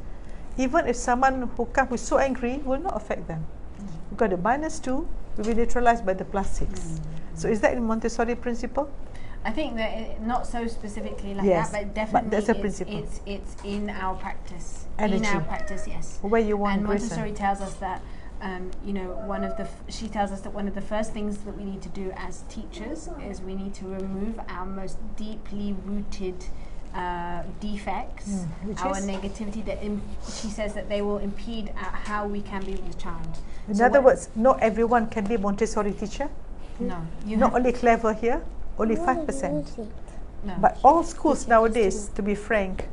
Even if someone who comes with so angry will not affect them. Because the -2 will be neutralized by the +6. So is that in Montessori principle? I think that not so specifically like Yes, that, but but definitely that's a principle. it's in our practice. Energy. In our practice, yes. Where you want And grace Montessori tells us that, you know, she tells us that one of the first things that we need to do as teachers is we need to remove our most deeply rooted defects, our negativity. That she says that they will impede how we can be with the child. In other words, not everyone can be Montessori teacher. No, you Not only clever here, only 5%. no. But all schools nowadays, to be frank,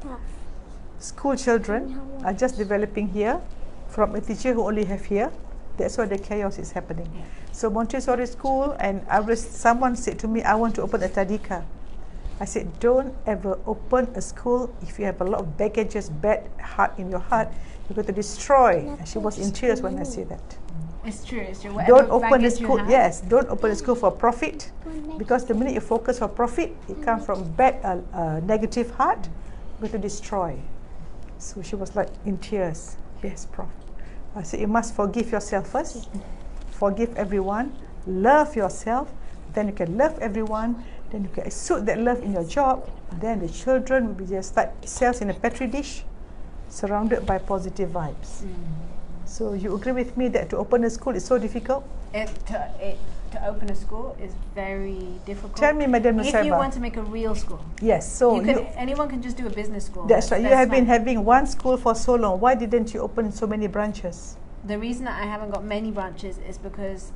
school children are just developing here from a teacher who only have here. That's why the chaos is happening. Yeah. So Montessori school, and someone said to me, I want to open a tadika. I said, don't ever open a school if you have a lot of baggages, bad heart in your heart. You're going to destroy. And she was in tears when I said that. It's true. It's true. Don't open the school. Yes, don't open the school for profit, because the minute you focus for profit, it comes from bad, negative heart. You're going to destroy. So she was like in tears. Yes, Prof. I said you must forgive yourself first. Forgive everyone. Love yourself. Then you can love everyone. Then you can exude that love in your job. Then the children will be just like cells in a petri dish, surrounded by positive vibes. So you agree with me that to open a school is so difficult? To open a school is very difficult. Tell me, Madam Nusaiba. If you want to make a real school. Yes, so anyone can just do a business school. That's right. You have been fine. having one school for so long. Why didn't you open so many branches? The reason that I haven't got many branches is because,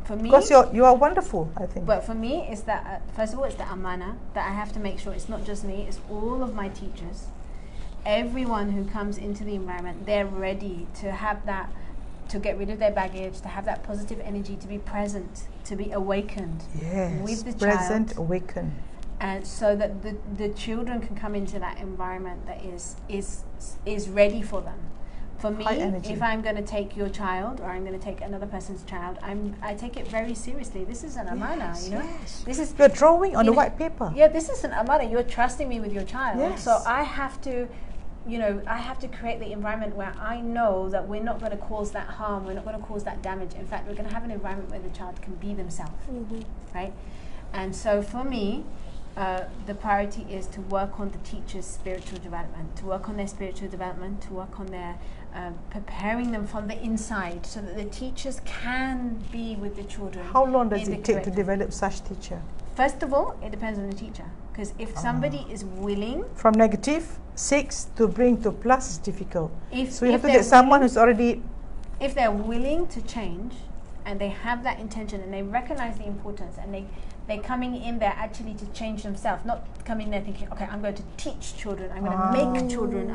for me, Because you are wonderful, I think. but for me, it's that first of all, it's the amana that I have to make sure it's not just me; it's all of my teachers, everyone who comes into the environment. They're ready to have that, to get rid of their baggage, to have that positive energy, to be present, to be awakened with the present, child, awaken. and so that the children can come into that environment that is ready for them. For me, High energy. if I'm going to take your child or I'm going to take another person's child, I take it very seriously. This is an amana, you know. This is You're drawing on you the know, white paper. Yeah, this is an amana. You're trusting me with your child, Yes. so I have to, you know, I have to create the environment where I know that we're not going to cause that harm. We're not going to cause that damage. In fact, we're going to have an environment where the child can be themselves, right? And so for me, the priority is to work on the teacher's spiritual development, to work on their spiritual development, to work on their preparing them from the inside so that the teachers can be with the children. How long does in the it take to correct- develop such teacher? First of all, it depends on the teacher. Because if somebody is willing, from -6 to bring to plus is difficult. So you have to they're get someone who's already. if they're willing to change, and they have that intention, and they recognize the importance, and they're coming in there actually to change themselves, not coming there thinking, okay, I'm going to teach children, I'm going to make children,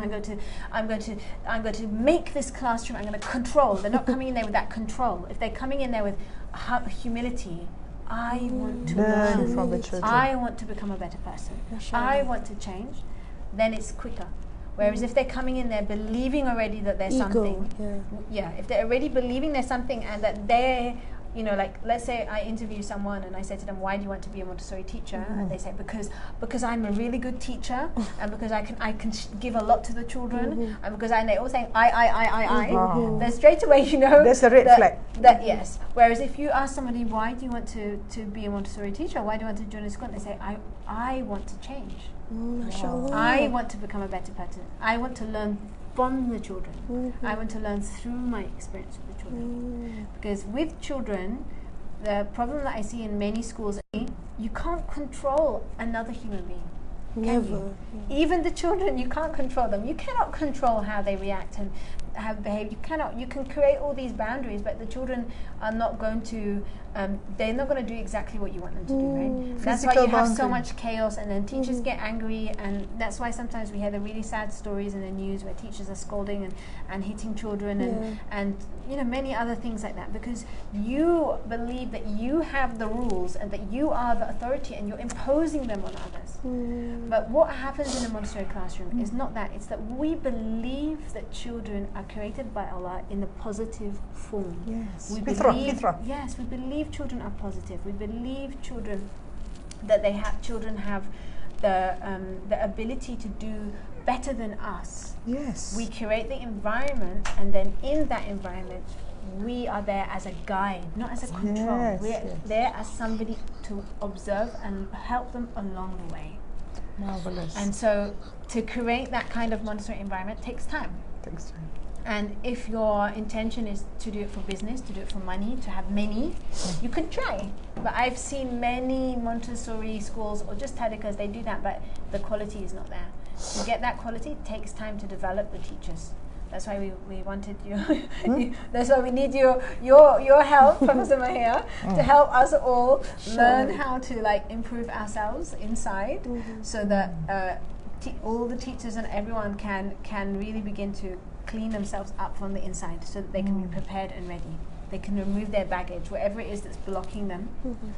I'm going to make this classroom, I'm going to control. They're not coming in there with that control. If they're coming in there with humility, I want to learn from the children. I want to become a better person. I want to change. Then it's quicker. Whereas if they're coming in there believing already that there's something, if they're already believing there's something, and that they're, you know, like, let's say I interview someone and I say to them, why do you want to be a Montessori teacher? And they say, because I'm a really good teacher, and because I can give a lot to the children, and because they all saying I. Then straight away, you know, there's a red flag. That yes. Whereas if you ask somebody, why do you want to be a Montessori teacher? Why do you want to join a school? And they say, I want to change. I want to become a better person. I want to learn from the children. I want to learn through my experience with the children. Because with children, the problem that I see in many schools, you can't control another human being. Never. Even the children, you can't control them. You cannot control how they react and how they behave. You can create all these boundaries, but the children are not going to, they're not going to do exactly what you want them to do, right? That's why you have so much chaos, and then teachers get angry, and that's why sometimes we hear the really sad stories in the news where teachers are scolding and hitting children and you know, many other things like that, because you believe that you have the rules and that you are the authority, and you're imposing them on others. But what happens in a Montessori classroom is not that. It's that we believe that children are created by Allah in the positive form. Yes. We Fitra. Yes, we believe children are positive. We believe children that children have the ability to do better than us. Yes. We create the environment, and then in that environment, we are there as a guide, not as a control. Yes, We're there as somebody to observe and help them along the way. Marvelous. And so to create that kind of Montessori environment takes time. And if your intention is to do it for business, to do it for money, to have many, you can try. But I've seen many Montessori schools, or just Tadikas, they do that, but the quality is not there. To get that quality, it takes time to develop the teachers. That's why we wanted you. That's why we need your help, Professor Mahia, to help us all learn how to improve ourselves inside, so that all the teachers and everyone can really begin to clean themselves up from the inside, so that they can be prepared and ready. They can remove their baggage, whatever it is that's blocking them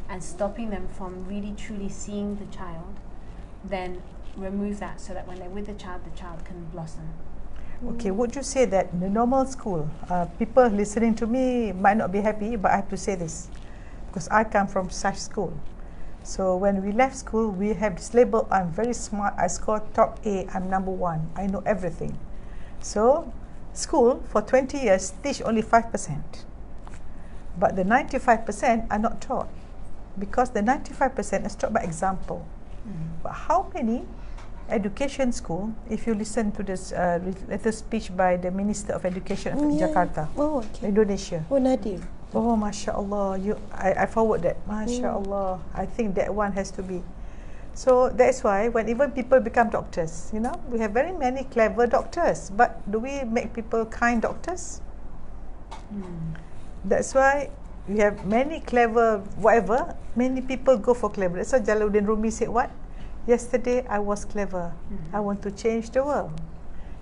and stopping them from really truly seeing the child. Then remove that, so that when they're with the child can blossom. Okay, would you say that in the normal school, people listening to me might not be happy, but I have to say this, because I come from such school. So when we left school, we have this label, I'm very smart, I score top A, I'm number 1, I know everything. So school for 20 years teach only 5%. But the 95% are not taught, because the 95% is taught by example. But how many education school, if you listen to this latest speech by the Minister of Education of Jakarta, Indonesia. Oh, Nadir. Oh, mashallah, I forward that. Mashallah, I think that one has to be. So that's why when even people become doctors, you know, we have very many clever doctors, but do we make people kind doctors? That's why we have many clever whatever, many people go for clever. That's why Jalaluddin Rumi said what? Yesterday I was clever, I want to change the world.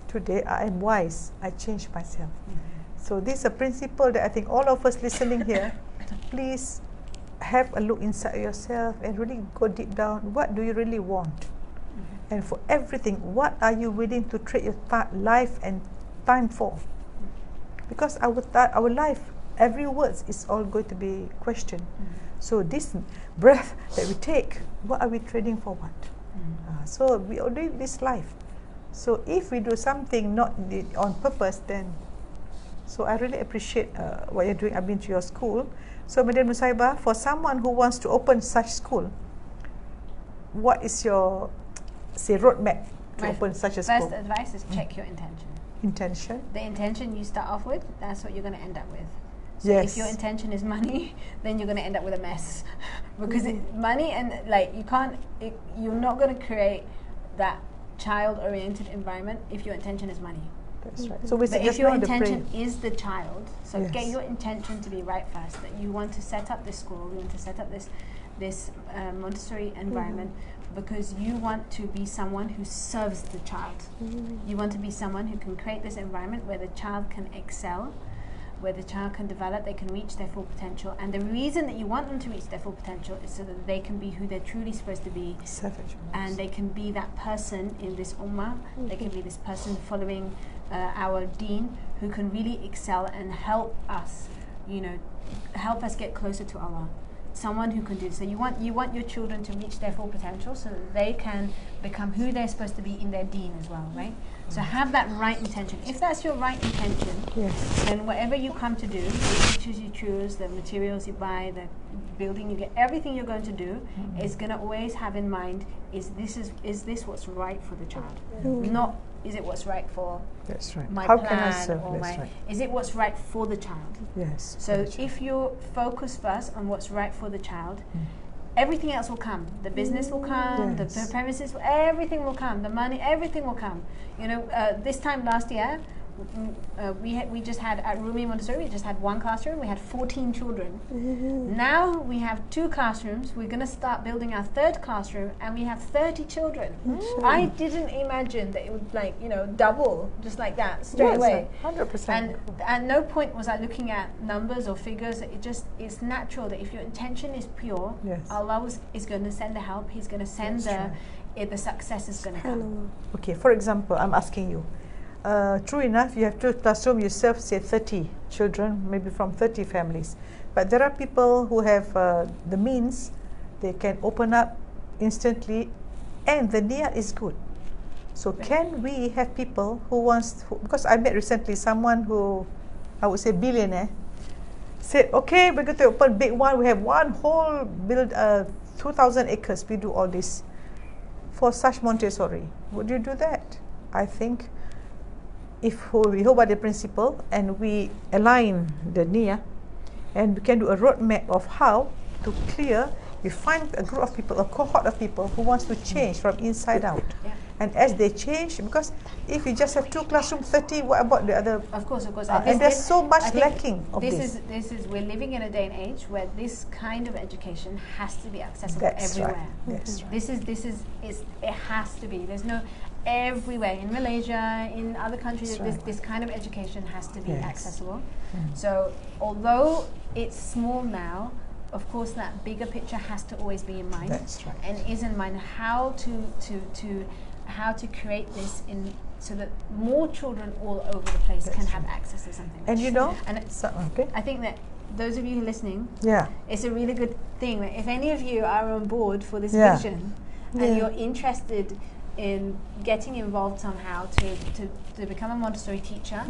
Today I am wise, I change myself. So this is a principle that I think all of us listening here, please have a look inside yourself and really go deep down. What do you really want? And for everything, what are you willing to trade your life and time for? Because our life, every word is all going to be questioned. So this breath that we take, what are we trading for what? So we all live this life. So if we do something not on purpose, then, so I really appreciate what you're doing. I've been to your school. So Madam Nusaibah, for someone who wants to open such school, what is your, say, roadmap to open such a school? First advice is check your intention. Intention? The intention you start off with, that's what you're going to end up with. So if your intention is money, then you're going to end up with a mess, because money and like you're not going to create that child-oriented environment if your intention is money. That's right. So but if your intention is the child, so get your intention to be right first. That you want to set up this school, you want to set up this Montessori environment because you want to be someone who serves the child. You want to be someone who can create this environment where the child can excel, where the child can develop, they can reach their full potential. And the reason that you want them to reach their full potential is so that they can be who they're truly supposed to be. And they can be that person in this ummah. They can be this person following our deen who can really excel and help us, help us get closer to Allah. Someone who can do so. You want your children to reach their full potential so that they can become who they're supposed to be in their deen as well, right? So have that right intention. If that's your right intention, then whatever you come to do, the teachers you choose, the materials you buy, the building you get, everything you're going to do is going to always have in mind, is this what's right for the child? Not is it what's right for my How plan can I serve? or is it what's right for the child? Yes. So if you focus first on what's right for the child, everything else will come. The business will come, the premises, everything will come. The money, everything will come. This time last year, we just had at Rumi Montessori, we just had one classroom. We had 14 children. Now we have 2 classrooms. We're going to start building our 3rd classroom, and we have 30 children. I didn't imagine that it would double just like that straight away. 100%. And at no point was I looking at numbers or figures. It's natural that if your intention is pure, Allah is going to send the help. He's going to send the success is going to come. Okay, for example, I'm asking you. True enough, you have 2 classrooms, you serve, say, 30 children, maybe from 30 families. But there are people who have the means, they can open up instantly, and the niyyah is good. So can we have people who because I met recently someone who, I would say billionaire, said, okay, we're going to open big one, we have one whole 2,000 acres, we do all this. For such Montessori, would you do that? I think if we hold by the principle and we align the niyyah, and we can do a roadmap of how to clear, we find a group of people, a cohort of people who wants to change from inside out. And as they change, because if you just have 2 classrooms, 30, what about the other? Of course. And there's so much lacking of this. We're living in a day and age where this kind of education has to be accessible everywhere. That's right. It has to be. There's no everywhere in Malaysia, in other countries. This kind of education has to be accessible. So although it's small now, of course that bigger picture has to always be in mind. That's right. And is in mind how to create this so that more children all over the place can have access to something. And I think that those of you who are listening, yeah, it's a really good thing that if any of you are on board for this vision and you're interested in getting involved somehow to become a Montessori teacher,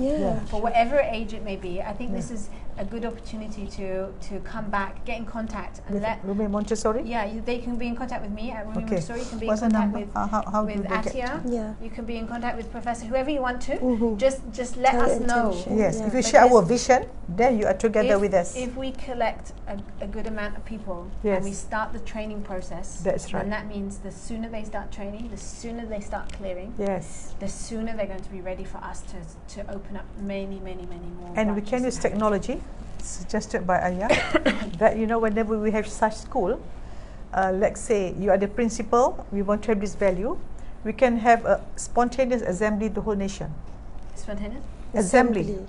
for whatever age it may be, I think this is a good opportunity to come back, get in contact, and let Rumi Montessori. Yeah, they can be in contact with me at Rumi Montessori. You can be in contact with Atia. You can be in contact with Professor, whoever you want to. Just let us know. Yes, if you share our vision, then you are together with us. If we collect a good amount of people and we start the training process, then that means the sooner they start training, the sooner they start clearing, the sooner they're going to be ready for us to open up many more. And we can use technology suggested by Ayah that whenever we have such school, let's say you are the principal, we want to have this value, we can have a spontaneous assembly the whole nation. Spontaneous? Assembly.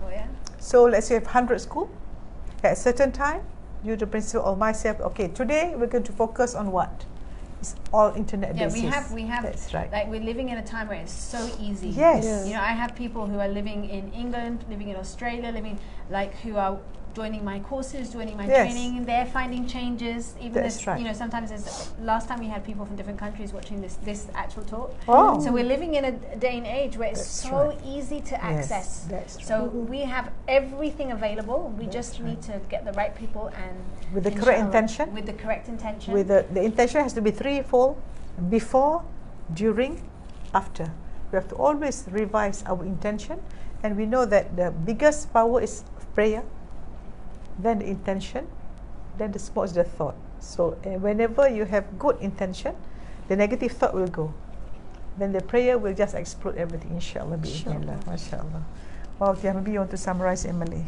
Oh yeah. So let's say you have 100 school, at a certain time, you the principal or myself, okay, today we're going to focus on what? It's all internet basis. We have. That's right. Like we're living in a time where it's so easy. Yes. I have people who are living in England, living in Australia, who are joining my courses, joining my training, and they're finding changes. Even sometimes last time we had people from different countries watching this actual talk. Oh. So we're living in a day and age where it's so easy to access. So we have everything available. We just need to get the right people and with the correct intention. With the correct intention. With the intention has to be threefold: before, during, after. We have to always revise our intention, and we know that the biggest power is prayer, then the intention, then the small is the thought. So whenever you have good intention, the negative thought will go. Then the prayer will just explode everything. Inshallah, bi'idhnillah. Masya-Allah. Wow, Tia, maybe you want to summarize in Malay.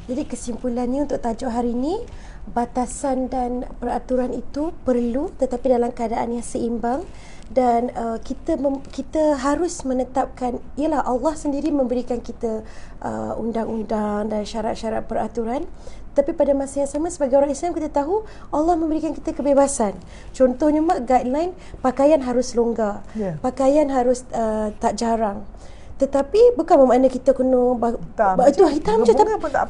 Jadi kesimpulannya untuk tajuk hari ini, batasan dan peraturan itu perlu tetapi dalam keadaan yang seimbang, dan kita harus menetapkan, ialah Allah sendiri memberikan kita undang-undang dan syarat-syarat peraturan, tapi pada masa yang sama sebagai orang Islam kita tahu Allah memberikan kita kebebasan. Contohnya mak, guideline pakaian harus longgar, pakaian harus tak jarang. Tetapi bukan bermakna kita kena itu hitam je,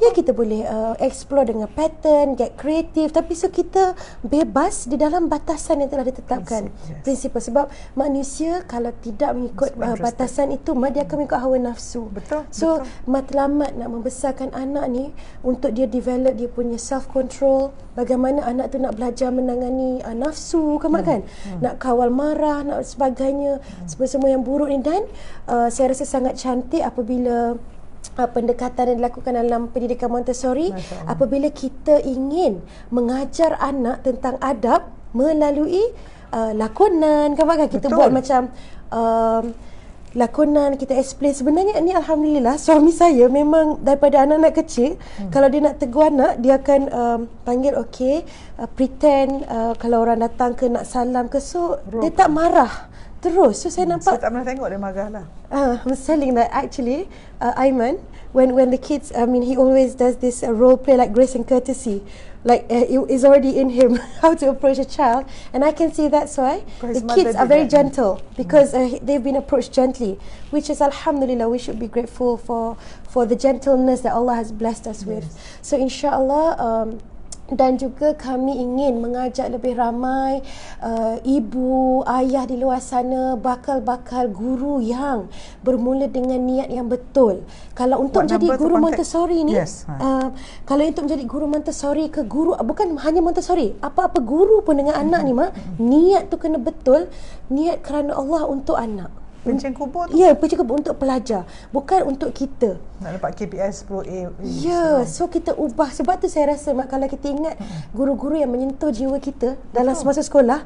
ya kita boleh explore dengan pattern, get creative, tapi so kita bebas di dalam batasan yang telah ditetapkan, prinsip. Sebab manusia kalau tidak mengikut batasan itu, dia akan mengikut hawa nafsu. So matlamat nak membesarkan anak ni untuk dia develop dia punya self control, bagaimana anak tu nak belajar menangani nafsu kan, nak kawal marah, nak sebagainya, semua yang buruk ni. Dan saya rasa sangat cantik apabila pendekatan yang dilakukan dalam pendidikan Montessori, apabila kita ingin mengajar anak tentang adab melalui lakonan kan, kita buat macam lakonan, kita explain. Sebenarnya ni alhamdulillah suami saya memang daripada anak-anak kecil, kalau dia nak tegur anak, dia akan panggil pretend kalau orang datang ke nak salam ke, so dia tak marah terus. So saya nampak, saya tak pernah tengok dia marah lah. I'm telling that actually Aiman, when the kids, he always does this role play like grace and courtesy, like it is already in him how to approach a child, and I can see that's why the kids are very gentle, because they've been approached gently, which is alhamdulillah, we should be grateful for the gentleness that Allah has blessed us with. So insyaAllah, dan juga kami ingin mengajak lebih ramai ibu, ayah di luar sana, bakal-bakal guru yang bermula dengan niat yang betul. Kalau untuk menjadi guru Montessori ni, kalau untuk menjadi guru Montessori ke guru, bukan hanya Montessori, apa-apa guru pun dengan anak ni mak, niat tu kena betul, niat kerana Allah untuk anak. Pencen kubur tu? Ya, pencen kubur untuk pelajar, bukan untuk kita. Nak dapat KPI 10A. Ya, so kita ubah. Sebab tu saya rasa mak, kalau kita ingat guru-guru yang menyentuh jiwa kita dalam semasa sekolah,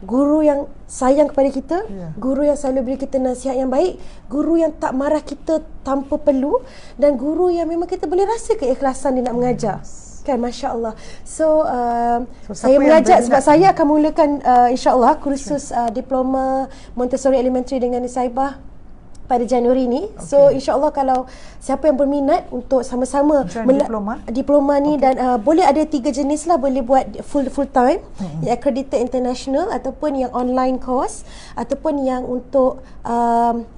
guru yang sayang kepada kita, guru yang selalu beri kita nasihat yang baik, guru yang tak marah kita tanpa perlu, dan guru yang memang kita boleh rasa keikhlasan dia nak mengajar. Kan, Masya Allah. So saya mengajak, sebab saya akan mulakan insyaAllah kursus diploma Montessori Elementary dengan Nusaibah pada Januari ni. So insyaAllah kalau siapa yang berminat untuk sama-sama diploma ni, dan boleh ada 3 jenis lah, boleh buat full time, yang accredited international, ataupun yang online course, ataupun yang untuk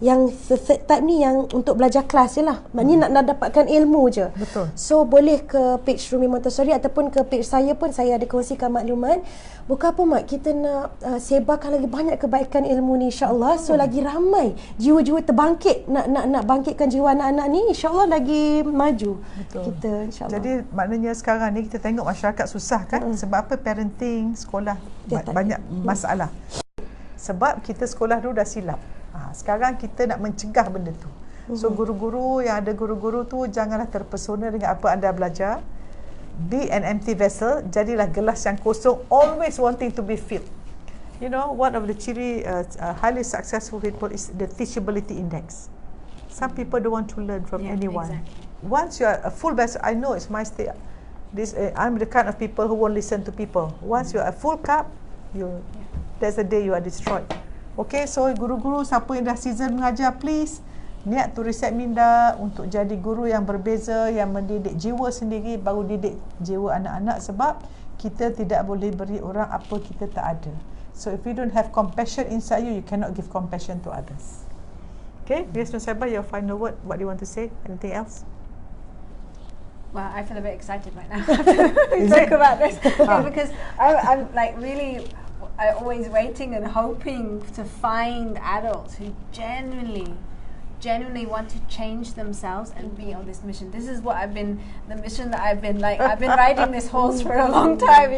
yang third type ni yang untuk belajar kelas je lah. Maknanya nak dapatkan ilmu je. So boleh ke page Rumi Montessori ataupun ke page saya pun, saya ada kongsikan maklumat. Bukan apa mak, kita nak sebarkan lagi banyak kebaikan ilmu ni insyaAllah. So lagi ramai jiwa-jiwa terbangkit, nak bangkitkan jiwa anak-anak ni, insyaAllah lagi maju kita insyaAllah. Jadi maknanya sekarang ni kita tengok masyarakat susah kan, sebab apa? Parenting, sekolah banyak masalah. Sebab kita sekolah dulu dah silap. Sekarang kita nak mencegah benda tu. So guru-guru yang ada, guru-guru tu janganlah terpesona dengan apa anda belajar. Be an empty vessel, jadilah gelas yang kosong, always wanting to be filled. You know, one of the ciri highly successful people is the teachability index. Some people don't want to learn from anyone. Once you are a full vessel, I know it's my state. I'm the kind of people who won't listen to people. Once you are a full cup, that's the day you are destroyed. Okay, so guru-guru siapa yang dah season mengajar, please niat tu riset minda untuk jadi guru yang berbeza, yang mendidik jiwa sendiri, baru didik jiwa anak-anak. Sebab kita tidak boleh beri orang apa kita tak ada. So if you don't have compassion inside you, you cannot give compassion to others. Okay, yes, Nusaibah, your final word. What do you want to say? Anything else? Well, I feel a bit excited right now to talk about this, because I'm like really, I'm always waiting and hoping to find adults who genuinely want to change themselves and be on this mission. This is what the mission that I've been riding this horse for a long time,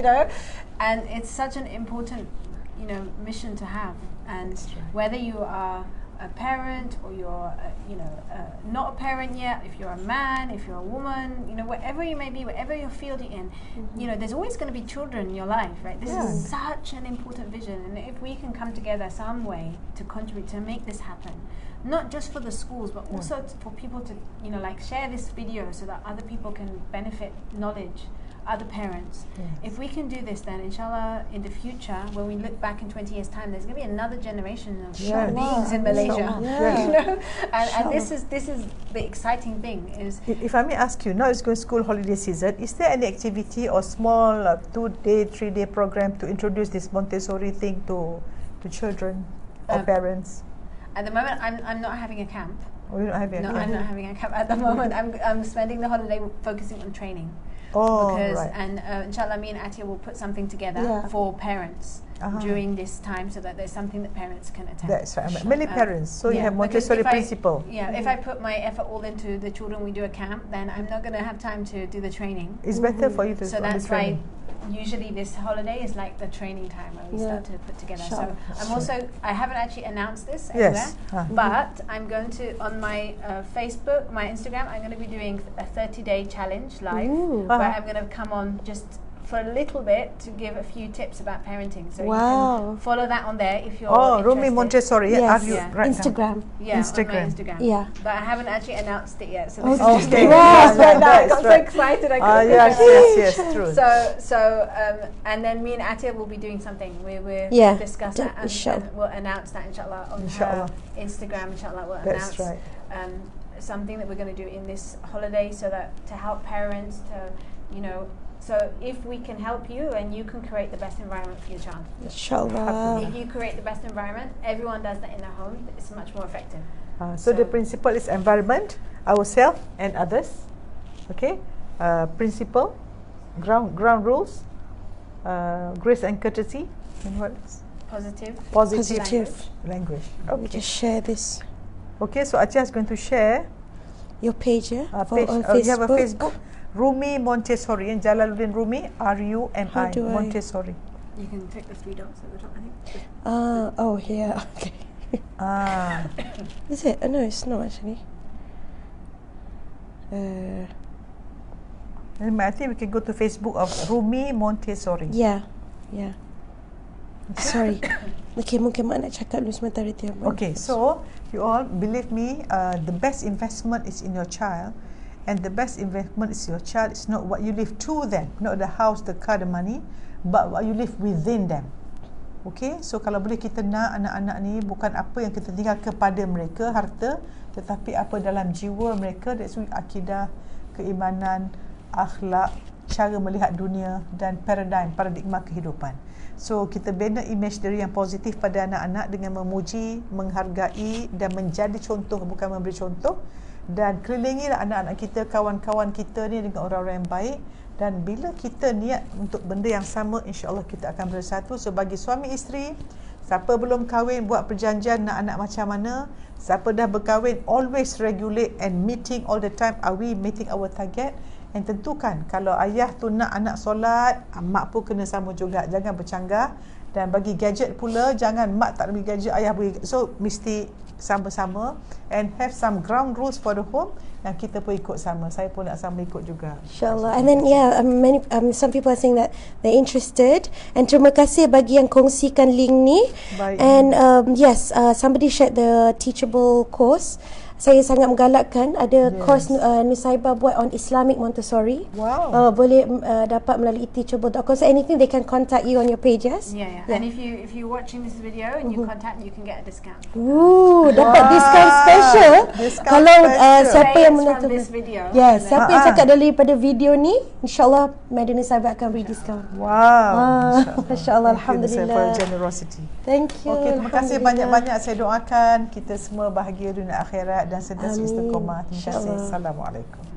and it's such an important, mission to have. And whether you are a parent, or you're not a parent yet, if you're a man, if you're a woman, wherever you may be, whatever your field you're in, there's always going to be children in your life, right? This is such an important vision, and if we can come together some way to contribute to make this happen, not just for the schools, but also for people to share this video so that other people can benefit knowledge, other parents. If we can do this, then inshallah in the future, when we look back in 20 years time, there's going to be another generation of beings in Malaysia. And this is the exciting thing. Is if I may ask you, now it's going school holiday season, is there any activity or small 2-day 3-day program to introduce this Montessori thing to children or parents? At the moment, I'm not having a camp. Oh, you're not having a camp? No, I'm not having a camp at the moment. I'm spending the holiday focusing on training. And inshallah, me and Atia will put something together for parents during this time, so that there's something that parents can attend. That's right. Many parents. So you have Montessori principle. If I put my effort all into the children, we do a camp, then I'm not going to have time to do the training. It's better for you to. So that's why usually this holiday is like the training time where we start to put together. So I haven't actually announced this anywhere, but I'm going to, on my Facebook, my Instagram, I'm going to be doing a 30-day challenge live, where I'm going to come on just for a little bit to give a few tips about parenting. So you can follow that on there if you're interested. Rumi Montessori. Yes. Right Instagram. Instagram. On my Instagram. Yeah. But I haven't actually announced it yet. So this is just Okay. I got so excited. I couldn't yes, true. And then me and Atia will be doing something. We'll discuss that and we'll announce that inshallah on her Instagram. Inshallah, we'll announce something that we're going to do in this holiday, so that to help parents to so if we can help you, and you can create the best environment for your child. Inshallah. If you create the best environment, everyone does that in their home, it's much more effective. So the principle is environment, ourselves and others. Okay. Principle, ground rules, grace and courtesy, and what else? Positive language. Let me just share this. Okay, so Atia is going to share your page, on Facebook. You have a Facebook, Rumi Montessori, and Jalaluddin Rumi, R-U-M-I, Montessori. You can click the 3 dots at the top, I think. Here. Okay. Is it? No, it's not actually. I think we can go to Facebook of Rumi Montessori. Yeah. Sorry. Okay, mungkin mak nak cakap dulu sebentar itu. Okay, so you all believe me, the best investment is in your child, and the best investment is your child. It's not what you leave to them, not the house, the car, the money, but what you leave within them. Okay, so kalau boleh kita nak anak-anak ni bukan apa yang kita tinggal kepada mereka, harta, tetapi apa dalam jiwa mereka. That's why akidah, keimanan, akhlak, cara melihat dunia, dan paradigma kehidupan. So kita bina image diri yang positif pada anak-anak dengan memuji, menghargai dan menjadi contoh, bukan memberi contoh. Dan kelilingilah anak-anak kita, kawan-kawan kita ni dengan orang-orang yang baik. Dan bila kita niat untuk benda yang sama, insya-Allah kita akan bersatu. Sebagai suami isteri, siapa belum kahwin buat perjanjian nak anak macam mana. Siapa dah berkahwin, always regulate and meeting all the time. Are we meeting our target? And tentukan kalau ayah tu nak anak solat, mak pun kena sama juga. Jangan bercanggah. Dan bagi gadget pula, jangan mak tak bagi gadget, ayah bagi. So mesti sama-sama, and have some ground rules for the home yang kita pun ikut sama. Saya pun nak sama ikut juga, insyaAllah. And then some people are saying that they're interested, and terima kasih bagi yang kongsikan link ni. Baik. And somebody shared the teachable course. Saya sangat menggalakkan ada course Nusaibah buat on Islamic Montessori. Wow. Boleh dapat melalui teachable.com. So anything they can contact you on your pages. Yeah. And if you're watching this video and you contact, you can get a discount. Dapat discount special. Kalau siapa yang menonton this video. Siapa yang cakap daripada video ni, insyaAllah Madam Nusaibah akan beri discount. Wow. Masya-Allah, alhamdulillah. For generosity. Thank you. Okay, terima kasih banyak-banyak. Saya doakan kita semua bahagia dunia akhirat dan sentiasa istiqamah. Terima kasih. Assalamualaikum.